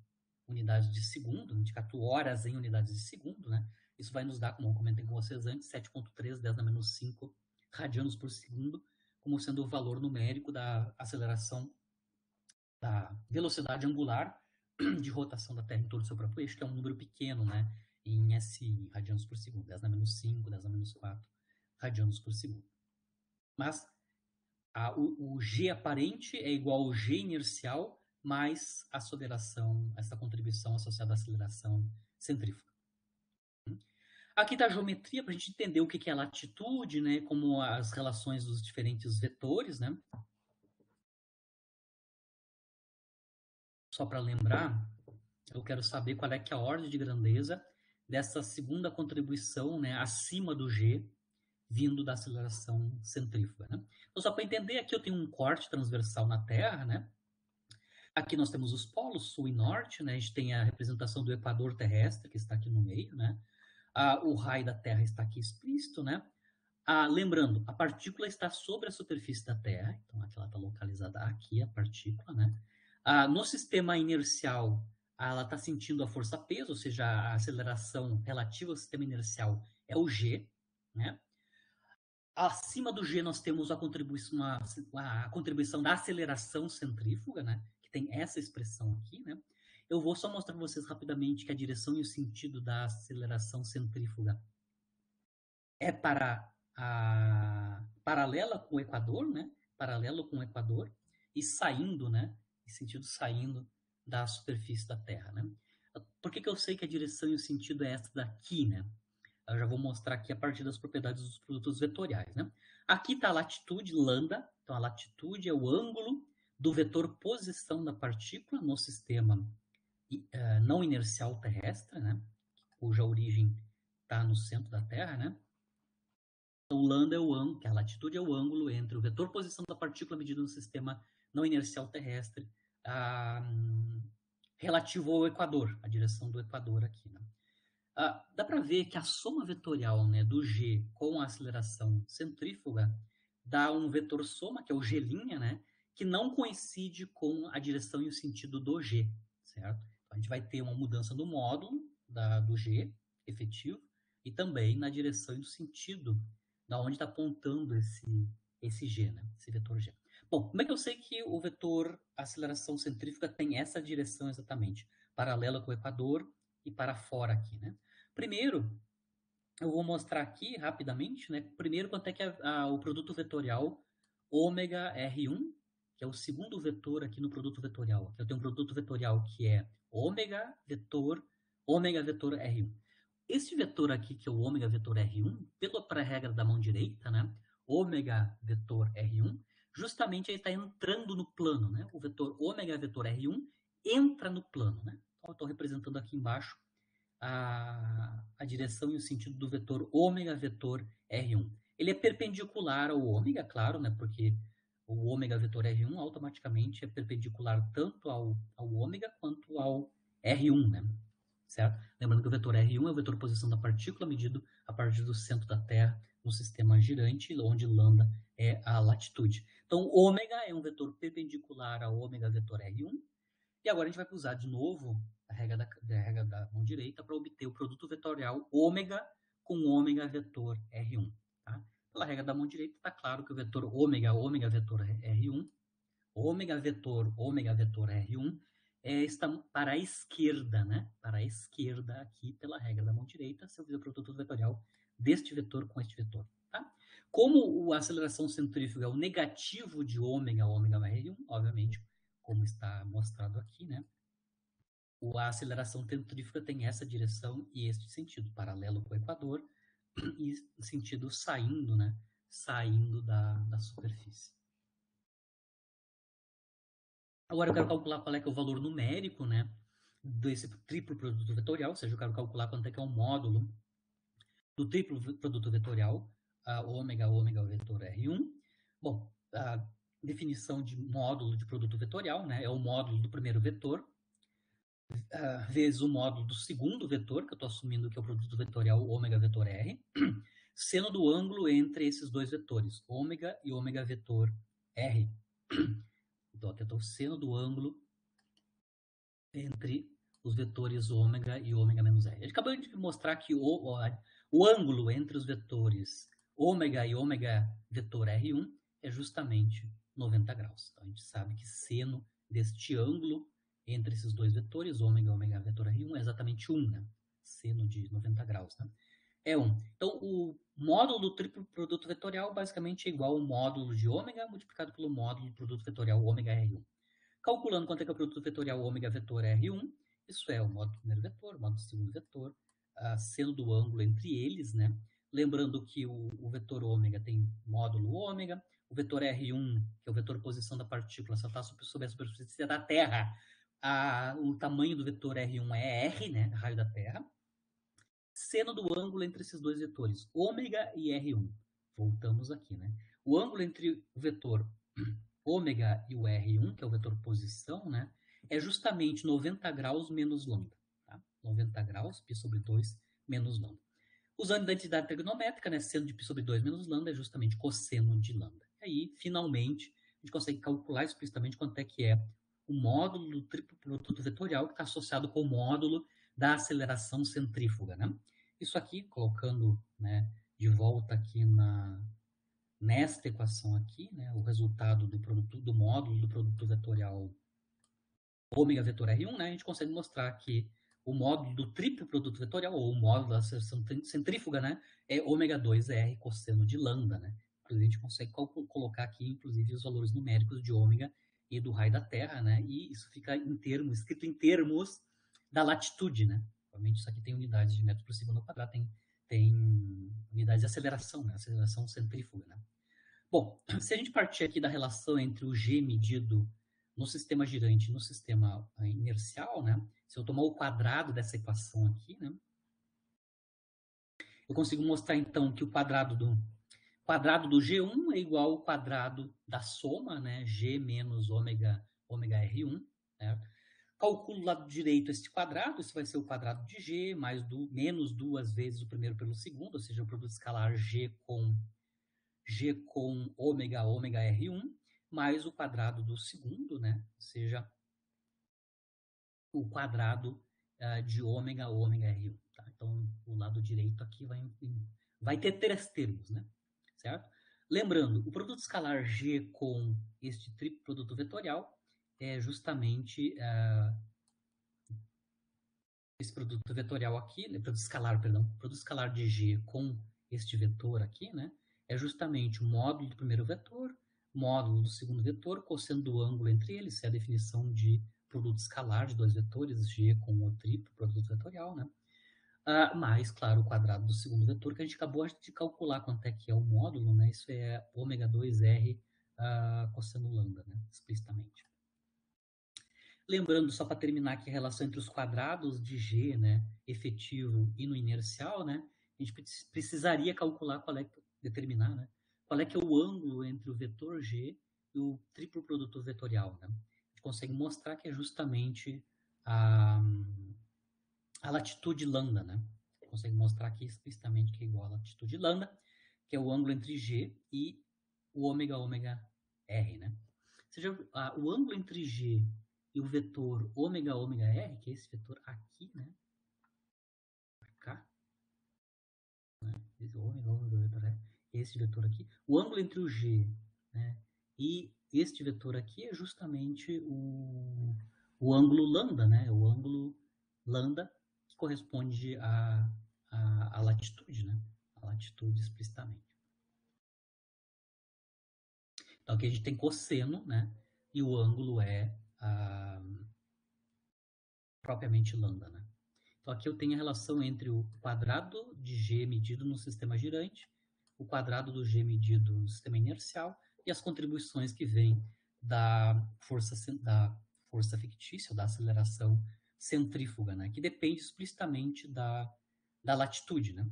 unidades de segundo, 24 horas em unidades de segundo, né? Isso vai nos dar, como eu comentei com vocês antes, 7,3, 10 na menos 5 radianos por segundo, como sendo o valor numérico da aceleração da velocidade angular de rotação da Terra em torno do seu próprio eixo, que é um número pequeno, né? Em SI, radianos por segundo, 10 na menos 5, 10 na menos 4 radianos por segundo. Mas o G aparente é igual ao G inercial mais a aceleração, essa contribuição associada à aceleração centrífuga. Aqui está a geometria para a gente entender o que é a latitude, né, como as relações dos diferentes vetores, né? Só para lembrar, eu quero saber qual é que é a ordem de grandeza dessa segunda contribuição, né, acima do G, vindo da aceleração centrífuga, né? Então, só para entender, aqui eu tenho um corte transversal na Terra, né? Aqui nós temos os polos, sul e norte, né? A gente tem a representação do equador terrestre, que está aqui no meio, né? O raio da Terra está aqui explícito, né? Lembrando, a partícula está sobre a superfície da Terra, então aqui ela está localizada aqui, a partícula, né? No sistema inercial, ela está sentindo a força-peso, ou seja, a aceleração relativa ao sistema inercial é o G, né? Acima do G nós temos a contribuição da aceleração centrífuga, né? Que tem essa expressão aqui, né? Eu vou só mostrar para vocês rapidamente que a direção e o sentido da aceleração centrífuga é paralela com o Equador, né? Paralelo com o Equador e saindo, né? Em sentido saindo da superfície da Terra, né? Por que eu sei que a direção e o sentido é essa daqui, né? Eu já vou mostrar aqui a partir das propriedades dos produtos vetoriais, né? Aqui está a latitude lambda, então a latitude é o ângulo do vetor posição da partícula no sistema não inercial terrestre, né? Cuja origem está no centro da Terra, né? Então, o lambda é o ângulo, que a latitude é o ângulo entre o vetor posição da partícula medido no sistema não inercial terrestre, relativo ao equador, a direção do equador aqui, né? Dá para ver que a soma vetorial, né, do G com a aceleração centrífuga dá um vetor soma, que é o G', né, que não coincide com a direção e o sentido do G, certo? Então, a gente vai ter uma mudança no módulo do G efetivo e também na direção e no sentido da onde está apontando esse G, né, esse vetor G. Bom, como é que eu sei que o vetor aceleração centrífuga tem essa direção exatamente? Paralela com o equador e para fora aqui, né? Primeiro, eu vou mostrar aqui rapidamente, né? Primeiro, quanto é que o produto vetorial ômega R1, que é o segundo vetor aqui no produto vetorial. Aqui eu tenho um produto vetorial que é ômega vetor R1. Esse vetor aqui, que é o ômega vetor R1, pela regra da mão direita, né? Ômega vetor R1, justamente ele está entrando no plano, né? O vetor ômega vetor R1 entra no plano, né? Então, eu estou representando aqui embaixo a direção e o sentido do vetor ômega vetor R1. Ele é perpendicular ao ômega, claro, né? Porque o ômega vetor R1 automaticamente é perpendicular tanto ao ômega quanto ao R1, né? Certo? Lembrando que o vetor R1 é o vetor posição da partícula medido a partir do centro da Terra no sistema girante, onde lambda é a latitude. Então, ômega é um vetor perpendicular ao ômega vetor R1. E agora a gente vai usar de novo a regra da mão direita para obter o produto vetorial ômega com ômega vetor R1. Tá? Pela regra da mão direita, está claro que o vetor ômega vetor R1, ômega vetor R1, está para a esquerda, né? Para a esquerda aqui, pela regra da mão direita, se eu fizer o produto vetorial deste vetor com este vetor. Tá? Como a aceleração centrífuga é o negativo de ômega R1, obviamente, como está mostrado aqui, né? A aceleração centrífuga tem essa direção e este sentido, paralelo com o equador, e sentido saindo, né? Saindo da superfície. Agora eu quero calcular qual é que é o valor numérico, né? Desse triplo produto vetorial, ou seja, eu quero calcular quanto é que é o módulo do triplo produto vetorial, ômega vetor R1. Bom, a definição de módulo de produto vetorial, né? É o módulo do primeiro vetor, vezes o módulo do segundo vetor, que eu estou assumindo que é o produto vetorial ômega vetor R, seno do ângulo entre esses dois vetores, ômega e ômega vetor R. Então, aqui eu estou o seno do ângulo entre os vetores ômega e ômega menos R. A gente acabou de mostrar que o ângulo entre os vetores ômega e ômega vetor R1 é justamente 90 graus. Então, a gente sabe que seno deste ângulo entre esses dois vetores, ômega e ômega vetor R1, é exatamente 1, né? Seno de 90 graus, né? É 1. Então, o módulo do triplo produto vetorial basicamente é igual ao módulo de ômega multiplicado pelo módulo do produto vetorial ômega R1. Calculando quanto é que é o produto vetorial ômega vetor R1, isso é o módulo do primeiro vetor, o módulo do segundo vetor, seno do ângulo entre eles, né? Lembrando que o vetor ômega tem módulo ômega, o vetor R1, que é o vetor posição da partícula, só está sobre a superfície da Terra. O tamanho do vetor R1 é R, né? Raio da Terra. Seno do ângulo entre esses dois vetores, ômega e R1. Voltamos aqui, né? O ângulo entre o vetor ômega e o R1, que é o vetor posição, né? É justamente 90 graus menos lambda. Tá? 90 graus, π sobre 2 menos lambda. Usando a identidade trigonométrica, né? Seno de π sobre 2 menos lambda é justamente cosseno de lambda. E aí, finalmente, a gente consegue calcular explicitamente quanto é que é o módulo do triplo produto vetorial que está associado com o módulo da aceleração centrífuga, né? Isso aqui, colocando, né, de volta aqui nesta equação aqui, né, o resultado do módulo do produto vetorial ômega vetor R1, né, a gente consegue mostrar que o módulo do triplo produto vetorial, ou o módulo da aceleração centrífuga, né, é ômega 2R cosseno de lambda, né. Inclusive, a gente consegue colocar aqui, inclusive, os valores numéricos de ômega e do raio da Terra, né, e isso fica escrito em termos da latitude, né. Obviamente, isso aqui tem unidades de metro por segundo ao quadrado, tem unidades de aceleração, né, aceleração centrífuga, né. Bom, se a gente partir aqui da relação entre o G medido no sistema girante e no sistema inercial, né? Se eu tomar o quadrado dessa equação aqui, né? Eu consigo mostrar então que o quadrado do G1 é igual ao quadrado da soma, né? G menos ômega R1, né? Calculo do lado direito este quadrado, isso vai ser o quadrado de G, menos duas vezes o primeiro pelo segundo, ou seja, o produto escalar G com ômega R1, mais o quadrado do segundo, né? Ou seja, o quadrado de ômega R1. Tá? Então, o lado direito aqui vai ter três termos, né? Certo? Lembrando, o produto escalar G com este triplo produto vetorial é justamente esse produto vetorial aqui, produto escalar, perdão, produto escalar de G com este vetor aqui, né, é justamente o módulo do primeiro vetor, módulo do segundo vetor, cosseno do ângulo entre eles, essa é a definição de produto escalar de dois vetores, G com o triplo produto vetorial, né, mais, claro, o quadrado do segundo vetor, que a gente acabou de calcular quanto é que é o módulo, né, isso é ômega 2R cosseno lambda, né, explicitamente. Lembrando, só para terminar aqui, a relação entre os quadrados de G, né, efetivo e no inercial, né, a gente precisaria calcular determinar, né, qual é que é o ângulo entre o vetor G e o triplo produto vetorial, né. A gente consegue mostrar que é justamente a latitude lambda, né. A gente consegue mostrar aqui explicitamente que é igual a latitude lambda, que é o ângulo entre G e o ômega R, né. Ou seja, o ângulo entre G e o vetor ômega R, que é esse vetor aqui, né? Pra cá. Né? Esse ômega vetor R, esse vetor aqui. O ângulo entre o G, né, e este vetor aqui é justamente o ângulo lambda, né? O ângulo lambda que corresponde à latitude, né? A latitude explicitamente. Então aqui a gente tem cosseno, né? E o ângulo é propriamente lambda, né? Então aqui eu tenho a relação entre o quadrado de G medido no sistema girante, o quadrado do G medido no sistema inercial e as contribuições que vêm da força fictícia, da aceleração centrífuga, né? Que depende explicitamente da latitude, né?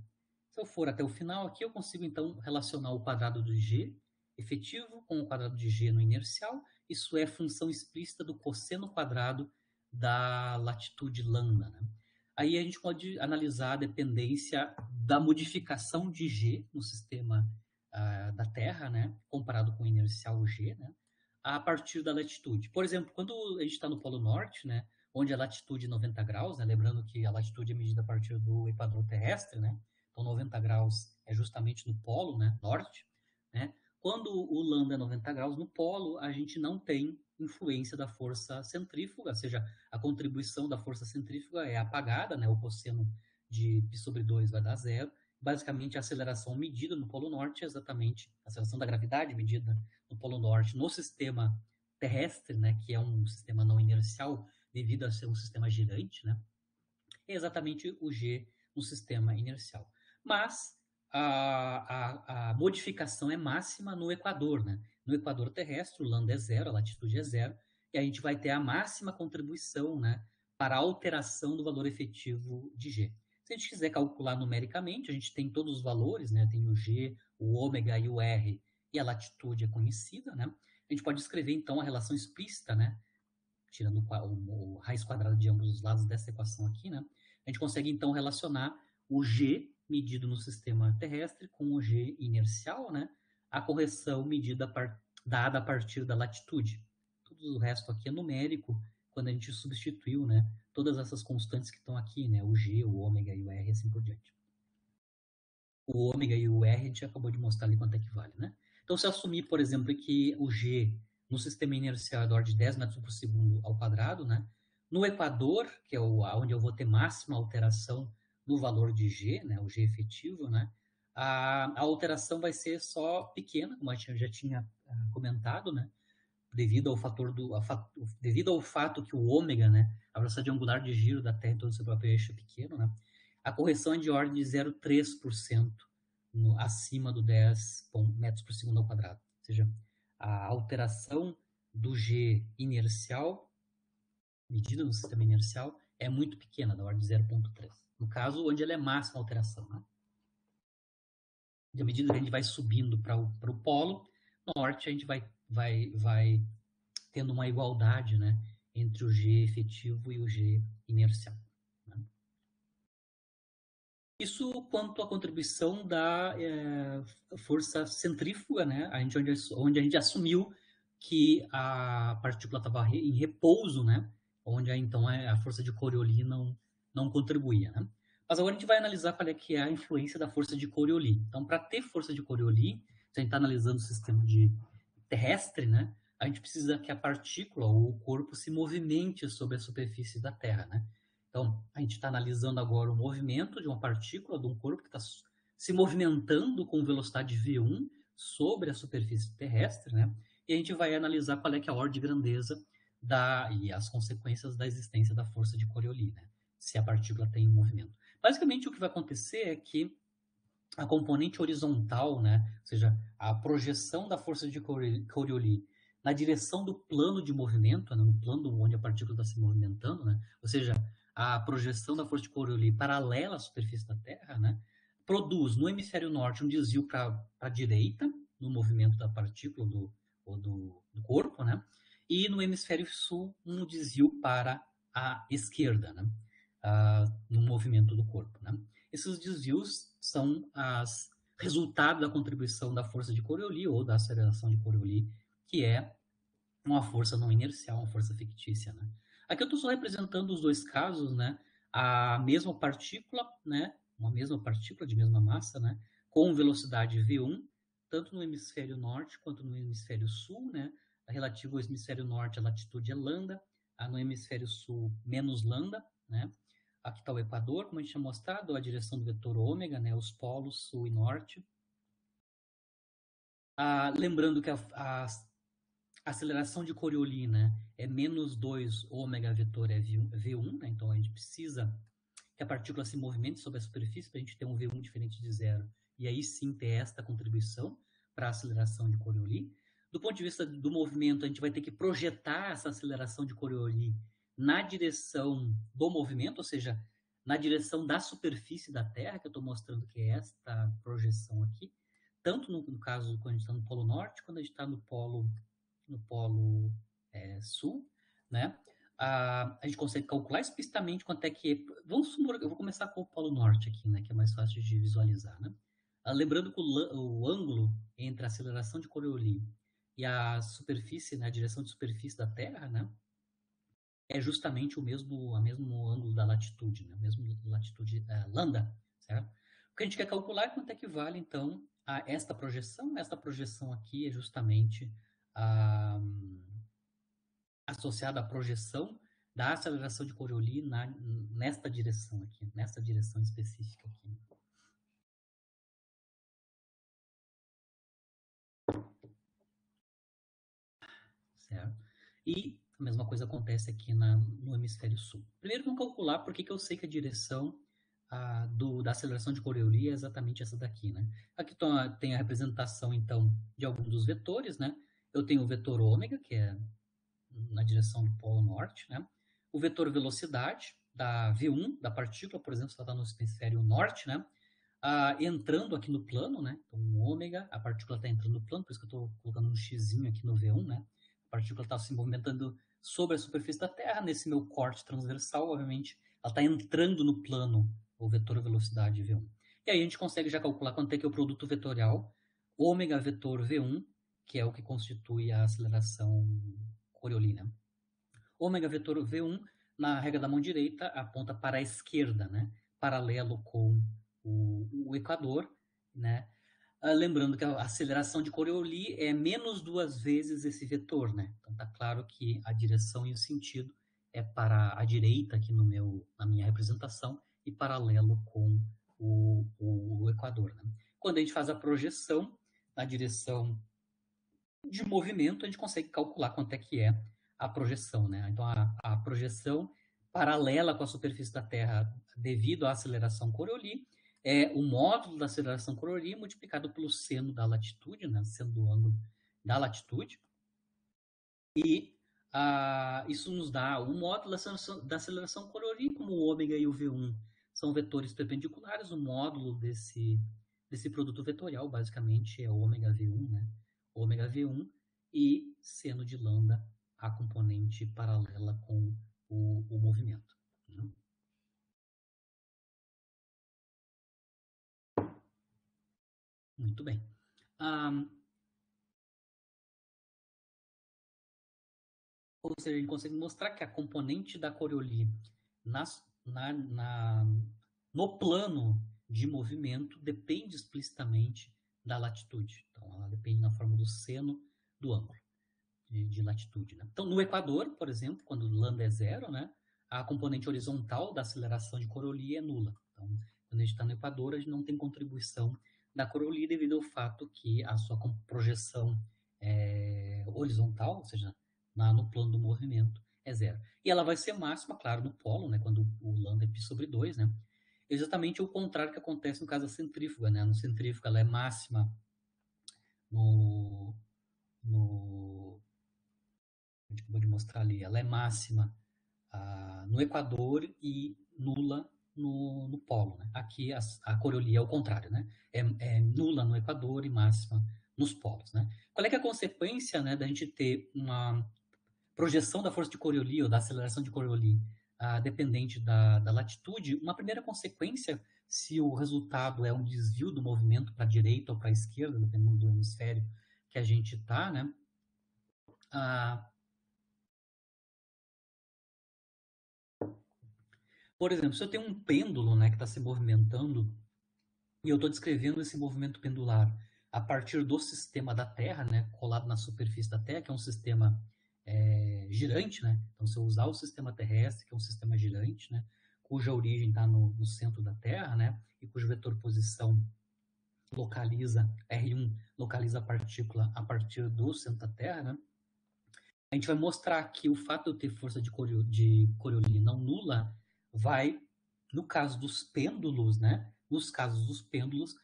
Se eu for até o final aqui, eu consigo então relacionar o quadrado do G efetivo com o quadrado de G no inercial. Isso é função explícita do cosseno quadrado da latitude lambda, né? Aí a gente pode analisar a dependência da modificação de G no sistema da Terra, né, comparado com o inercial G, né, a partir da latitude. Por exemplo, quando a gente está no Polo Norte, né, onde a latitude é 90 graus, né, lembrando que a latitude é medida a partir do equador terrestre, né, então 90 graus é justamente no polo, né, norte, né, quando o lambda é 90 graus no polo, a gente não tem influência da força centrífuga, ou seja, a contribuição da força centrífuga é apagada, né? O cosseno de π sobre 2 vai dar zero. Basicamente, a aceleração medida no Polo Norte é exatamente a aceleração da gravidade medida no Polo Norte no sistema terrestre, né? Que é um sistema não inercial devido a ser um sistema girante, né? É exatamente o G no sistema inercial. Mas a modificação é máxima no equador, né? No equador terrestre, o lambda é zero, a latitude é zero, e a gente vai ter a máxima contribuição, né, para a alteração do valor efetivo de G. Se a gente quiser calcular numericamente, a gente tem todos os valores, né? Tem o G, o ômega e o R, e a latitude é conhecida, né? A gente pode escrever, então, a relação explícita, né? Tirando o raiz quadrada de ambos os lados dessa equação aqui, né? A gente consegue, então, relacionar o G medido no sistema terrestre com o G inercial, né? A correção medida dada a partir da latitude. Tudo o resto aqui é numérico, quando a gente substituiu, né? Todas essas constantes que estão aqui, né? O G, o ômega e o R, assim por diante. O ômega e o R a gente acabou de mostrar ali quanto é que vale, né? Então, se eu assumir, por exemplo, que o G no sistema inercial é da ordem de 10 metros por segundo ao quadrado, né? No equador, que é onde eu vou ter máxima alteração no valor de G, né? O G efetivo, né? A alteração vai ser só pequena, como a gente já tinha comentado, né? Devido ao fato que o ômega, né? A velocidade angular de giro da Terra em todo o seu próprio eixo é pequeno, né? A correção é de ordem de 0,3% acima do 10 metros por segundo ao quadrado. Ou seja, a alteração do G inercial, medida no sistema inercial, é muito pequena, da ordem de 0,3. No caso, onde ela é máxima alteração. Né? E à medida que a gente vai subindo para o polo norte, a gente vai tendo uma igualdade, né, entre o G efetivo e o G inercial. Né? Isso quanto à contribuição da força centrífuga, né, onde a gente assumiu que a partícula estava em repouso, né, onde então a força de Coriolis não contribuía. Né? Mas agora a gente vai analisar qual é que é a influência da força de Coriolis. Então, para ter força de Coriolis, se a gente está analisando o sistema terrestre, né, a gente precisa que a partícula ou o corpo se movimente sobre a superfície da Terra, né? Então, a gente está analisando agora o movimento de uma partícula, de um corpo que está se movimentando com velocidade v1 sobre a superfície terrestre, né? E a gente vai analisar qual é que é a ordem de grandeza e as consequências da existência da força de Coriolis, né? Se a partícula tem movimento. Basicamente, o que vai acontecer é que a componente horizontal, né, ou seja, a projeção da força de Coriolis na direção do plano de movimento, né, no plano onde a partícula está se movimentando, né, ou seja, a projeção da força de Coriolis paralela à superfície da Terra, né, produz no hemisfério norte um desvio para a direita, no movimento da partícula do corpo, né, e no hemisfério sul um desvio para a esquerda, né, no movimento do corpo, né. Esses desvios são resultado da contribuição da força de Coriolis ou da aceleração de Coriolis, que é uma força não inercial, uma força fictícia, né? Aqui eu estou só representando os dois casos, né? A mesma partícula, né? Uma mesma partícula de mesma massa, né? Com velocidade v1, tanto no hemisfério norte quanto no hemisfério sul, né? Relativo ao hemisfério norte, a latitude é lambda, no hemisfério sul, menos lambda, né? Aqui está o Equador, como a gente tinha mostrado, a direção do vetor ômega, né, os polos sul e norte. Lembrando que a aceleração de Coriolis, né, é menos 2 ômega vetor é V1, né, então a gente precisa que a partícula se movimente sobre a superfície para a gente ter um V1 diferente de zero. E aí sim ter esta contribuição para a aceleração de Coriolis. Do ponto de vista do movimento, a gente vai ter que projetar essa aceleração de Coriolis na direção do movimento, ou seja, na direção da superfície da Terra, que eu estou mostrando que é esta projeção aqui, tanto no caso quando a gente está no Polo Norte, quando a gente está no Polo Sul, né? A gente consegue calcular explicitamente quanto é que... Vamos supor, eu vou começar com o Polo Norte aqui, né, que é mais fácil de visualizar, né? Lembrando que o ângulo entre a aceleração de Coriolis e a superfície, né, a direção de superfície da Terra, né, é justamente o mesmo ângulo da latitude, né, a mesma latitude lambda, certo? O que a gente quer calcular é quanto é que vale, então, esta projeção. Esta projeção aqui é justamente associada à projeção da aceleração de Coriolis nesta direção aqui, nesta direção específica aqui. Certo? E a mesma coisa acontece aqui no hemisfério sul. Primeiro vamos calcular por que eu sei que a direção da aceleração de Coriolis é exatamente essa daqui, né? Aqui tem a representação, então, de alguns dos vetores, né? Eu tenho o vetor ômega, que é na direção do polo norte, né? O vetor velocidade, da V1, da partícula, por exemplo, se ela está no hemisfério norte, né? Entrando aqui no plano, né? Então, o ômega, a partícula está entrando no plano, por isso que eu estou colocando um xizinho aqui no V1, né? A partícula está se movimentando sobre a superfície da Terra, nesse meu corte transversal, obviamente, ela está entrando no plano, o vetor velocidade V1. E aí a gente consegue já calcular quanto é que é o produto vetorial, ômega vetor V1, que é o que constitui a aceleração Coriolis, né? Ômega vetor V1, na regra da mão direita, aponta para a esquerda, né? Paralelo com o Equador, né? Lembrando que a aceleração de Coriolis é menos 2 vezes esse vetor, né? Então tá claro que a direção e o sentido é para a direita aqui na minha representação e paralelo com o Equador, né? Quando a gente faz a projeção na direção de movimento, a gente consegue calcular quanto é que é a projeção, né? Então a projeção paralela com a superfície da Terra devido à aceleração Coriolis é o módulo da aceleração Coriolis multiplicado pelo seno da latitude, né? Seno do ângulo da latitude. E isso nos dá o módulo da aceleração Coriolis, como o ômega e o V1 são vetores perpendiculares, o módulo desse produto vetorial, basicamente, é ômega V1, né? Ômega V1 e seno de lambda, a componente paralela com o movimento. Né? Muito bem. Ou seja, ele consegue mostrar que a componente da Coriolis no plano de movimento depende explicitamente da latitude. Então, ela depende na forma do seno do ângulo de latitude. Né? Então, no Equador, por exemplo, quando lambda é zero, né, a componente horizontal da aceleração de Coriolis é nula. Então, quando a gente está no Equador, a gente não tem contribuição da Coriolis devido ao fato que a sua projeção horizontal, ou seja, no plano do movimento, é zero. E ela vai ser máxima, claro, no polo, né, quando o lambda é π sobre 2, né, exatamente o contrário que acontece no caso da centrífuga. Né? No centrífuga, ela é máxima a gente acabou de mostrar ali, ela é máxima no Equador e nula no polo. Né? Aqui a Coriolis é o contrário, né? É nula no Equador e máxima nos polos. Né? Qual é que é a consequência, né, da gente ter uma projeção da força de Coriolis ou da aceleração de Coriolis dependente da latitude? Uma primeira consequência, se o resultado é um desvio do movimento para a direita ou para a esquerda, dependendo do hemisfério que a gente está, né? Por exemplo, se eu tenho um pêndulo, né, que está se movimentando e eu estou descrevendo esse movimento pendular a partir do sistema da Terra, né, colado na superfície da Terra, que é um sistema girante, né? Então, se eu usar o sistema terrestre, que é um sistema girante, né, cuja origem está no centro da Terra, né, e cujo vetor posição localiza R1 localiza a partícula a partir do centro da Terra, né? A gente vai mostrar que o fato de eu ter força de Coriolis não nula vai, no caso dos pêndulos, né? Nos casos dos pêndulos,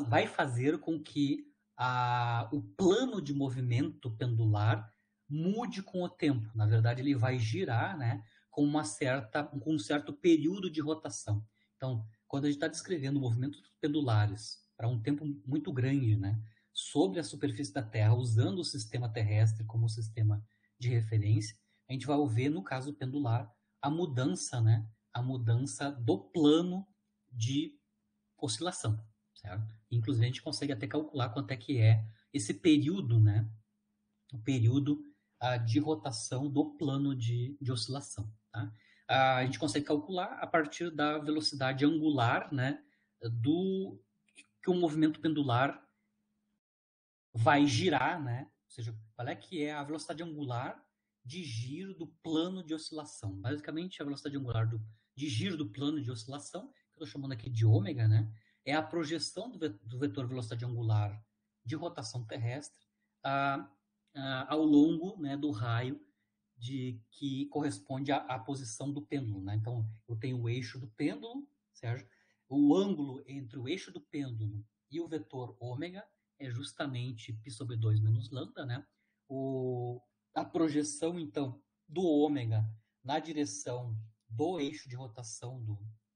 vai fazer com que o plano de movimento pendular mude com o tempo. Na verdade, ele vai girar, né, com um certo período de rotação. Então, quando a gente está descrevendo movimentos pendulares para um tempo muito grande, né, sobre a superfície da Terra, usando o sistema terrestre como sistema de referência, a gente vai ver, no caso pendular, a mudança, né, a mudança do plano de oscilação, certo? Inclusive, a gente consegue até calcular quanto é que é esse período, né, o período de rotação do plano de oscilação, tá? A gente consegue calcular a partir da velocidade angular, né, que o movimento pendular vai girar, né? Ou seja, qual é que é a velocidade angular de giro do plano de oscilação. Basicamente, a velocidade angular de giro do plano de oscilação, que eu estou chamando aqui de ômega, né? É a projeção do vetor velocidade angular de rotação terrestre ao longo, né, do raio que corresponde à posição do pêndulo. Né? Então, eu tenho o eixo do pêndulo, certo? O ângulo entre o eixo do pêndulo e o vetor ômega é justamente π sobre 2 menos lambda, né? A projeção, então, do ômega na direção do eixo de rotação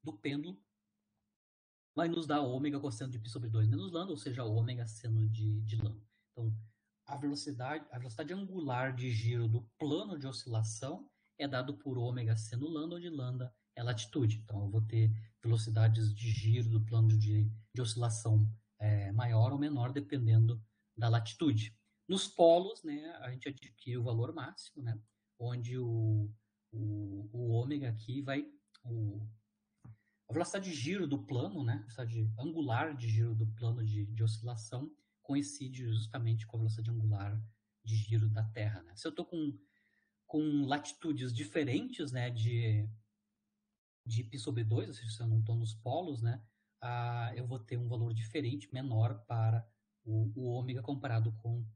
do pêndulo vai nos dar ômega cosseno de π sobre 2 menos lambda, ou seja, ômega seno de lambda. Então, a velocidade angular de giro do plano de oscilação é dado por ômega seno lambda, onde lambda é latitude. Então, eu vou ter velocidades de giro do plano de oscilação maior ou menor, dependendo da latitude. Nos polos, né, a gente adquire o valor máximo, né, onde o ômega aqui vai... A velocidade de giro do plano, né, a velocidade angular de giro do plano de oscilação coincide justamente com a velocidade angular de giro da Terra. Né? Se eu estou com latitudes diferentes, né, de π sobre 2, ou seja, se eu não estou nos polos, né, eu vou ter um valor diferente, menor para o ômega comparado com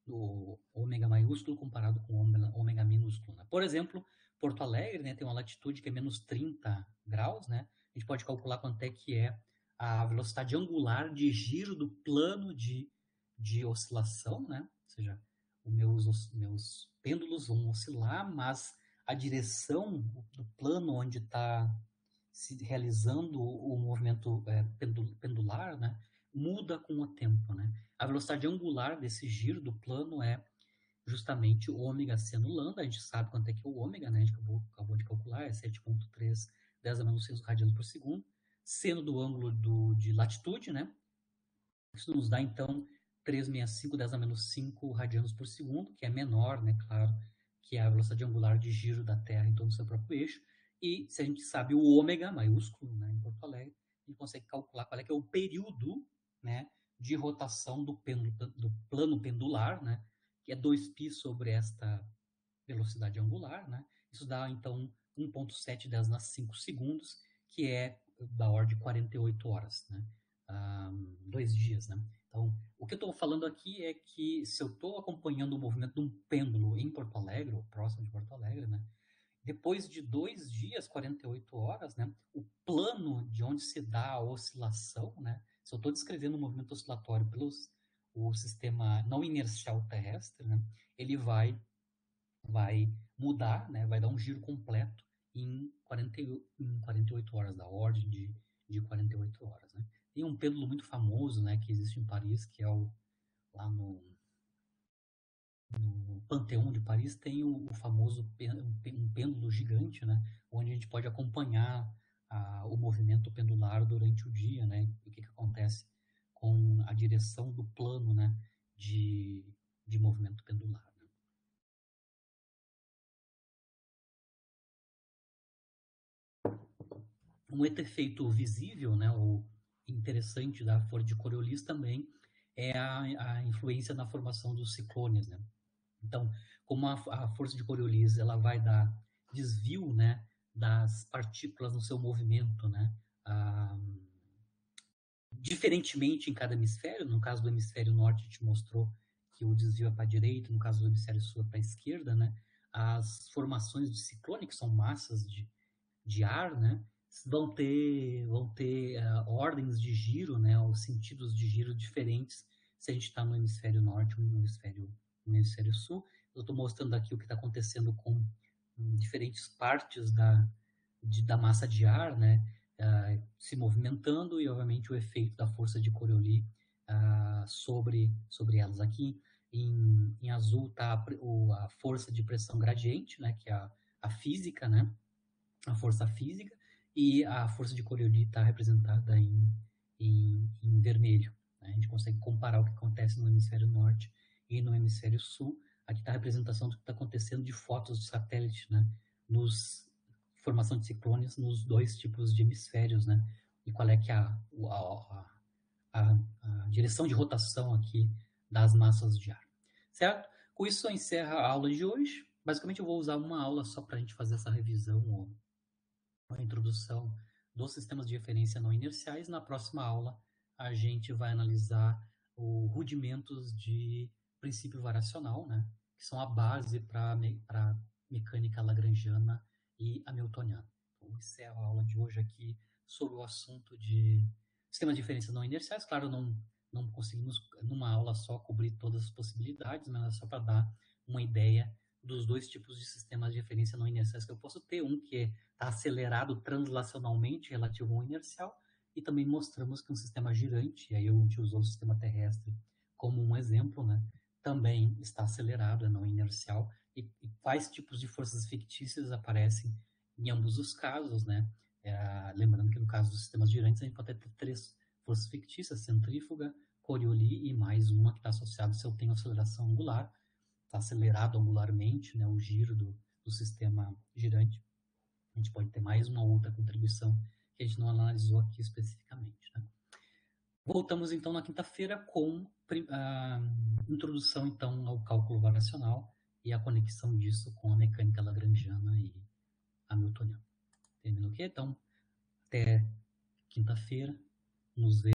o ômega maiúsculo comparado com o ômega minúsculo. Né? Por exemplo, Porto Alegre, né, tem uma latitude que é menos 30 graus, né? A gente pode calcular quanto é que é a velocidade angular de giro do plano de oscilação, né? Ou seja, os meus pêndulos vão oscilar, mas a direção do plano onde está se realizando o movimento pendular, né, muda com o tempo. Né? A velocidade angular desse giro do plano é justamente o ômega seno lambda. A gente sabe quanto é que é o ômega, né? A gente acabou de calcular, é 7,3 10 a menos 6 radianos por segundo. Seno do ângulo de latitude, né? Isso nos dá, então, 365 10 a menos 5 radianos por segundo, que é menor, né? Claro, que é a velocidade angular de giro da Terra em torno do seu próprio eixo. E se a gente sabe o ômega maiúsculo, né, em Porto Alegre, a gente consegue calcular qual é que é o período, né, de rotação do plano pendular, né? Que é 2π sobre esta velocidade angular, né? Isso dá, então, 1,7 nas 5 segundos, que é da ordem de 48 horas, né? 2 dias, né? Então, o que eu estou falando aqui é que se eu estou acompanhando o movimento de um pêndulo em Porto Alegre, ou próximo de Porto Alegre, né? Depois de 2 dias, 48 horas, né? O plano de onde se dá a oscilação, né? Se eu estou descrevendo o movimento oscilatório pelo o sistema não inercial terrestre, né? Ele vai mudar, né? Vai dar um giro completo em 48 horas, da ordem de 48 horas, né? Tem um pêndulo muito famoso, né, que existe em Paris, que é lá no Panteão de Paris, tem o famoso um pêndulo gigante, né, onde a gente pode acompanhar o movimento pendular durante o dia, né, e o que acontece com a direção do plano, né, de movimento pendular. Um outro efeito visível, né, ou interessante da folha de Coriolis também é a influência na formação dos ciclones, né? Então, como a força de Coriolis ela vai dar desvio, né, das partículas no seu movimento, né, ah, diferentemente em cada hemisfério. No caso do hemisfério norte, a gente mostrou que o desvio é para a direita, no caso do hemisfério sul é para a esquerda, né? As formações de ciclone, que são massas de ar, né, vão ter ordens de giro, né, ou sentidos de giro diferentes se a gente está no hemisfério norte ou no hemisfério sul. Eu estou mostrando aqui o que está acontecendo com diferentes partes da massa de ar, né, se movimentando e, obviamente, o efeito da força de Coriolis sobre elas. Aqui, em azul, está a força de pressão gradiente, né, que é a física, né, a força física, e a força de Coriolis está representada em vermelho. Né? A gente consegue comparar o que acontece no hemisfério norte e no hemisfério sul. Aqui está a representação do que está acontecendo de fotos de satélite, né? Formação de ciclones nos dois tipos de hemisférios, né? E qual é que é a direção de rotação aqui das massas de ar. Certo? Com isso, eu encerro a aula de hoje. Basicamente, eu vou usar uma aula só para a gente fazer essa revisão, a introdução dos sistemas de referência não inerciais. Na próxima aula, a gente vai analisar os rudimentos de princípio variacional, né, que são a base para mecânica lagrangiana e hamiltoniana. Então, encerro a aula de hoje aqui sobre o assunto de sistemas de referência não inerciais. Claro, não conseguimos, numa aula só, cobrir todas as possibilidades, mas é só para dar uma ideia dos dois tipos de sistemas de referência não inerciais que eu posso ter. Um que está acelerado translacionalmente relativo ao inercial, e também mostramos que um sistema girante, e aí a gente usou o sistema terrestre como um exemplo, né, também está acelerado, é não inercial, e quais tipos de forças fictícias aparecem em ambos os casos, né? Lembrando que no caso dos sistemas girantes a gente pode ter 3 forças fictícias: centrífuga, Coriolis e mais uma que está associada se eu tenho aceleração angular, está acelerado angularmente, né, o giro do sistema girante. A gente pode ter mais uma outra contribuição que a gente não analisou aqui especificamente. Né? Voltamos então na quinta-feira com a introdução então ao cálculo variacional e a conexão disso com a mecânica lagrangiana e hamiltoniana. Entendeu o quê? Então, até quinta-feira, nos vemos.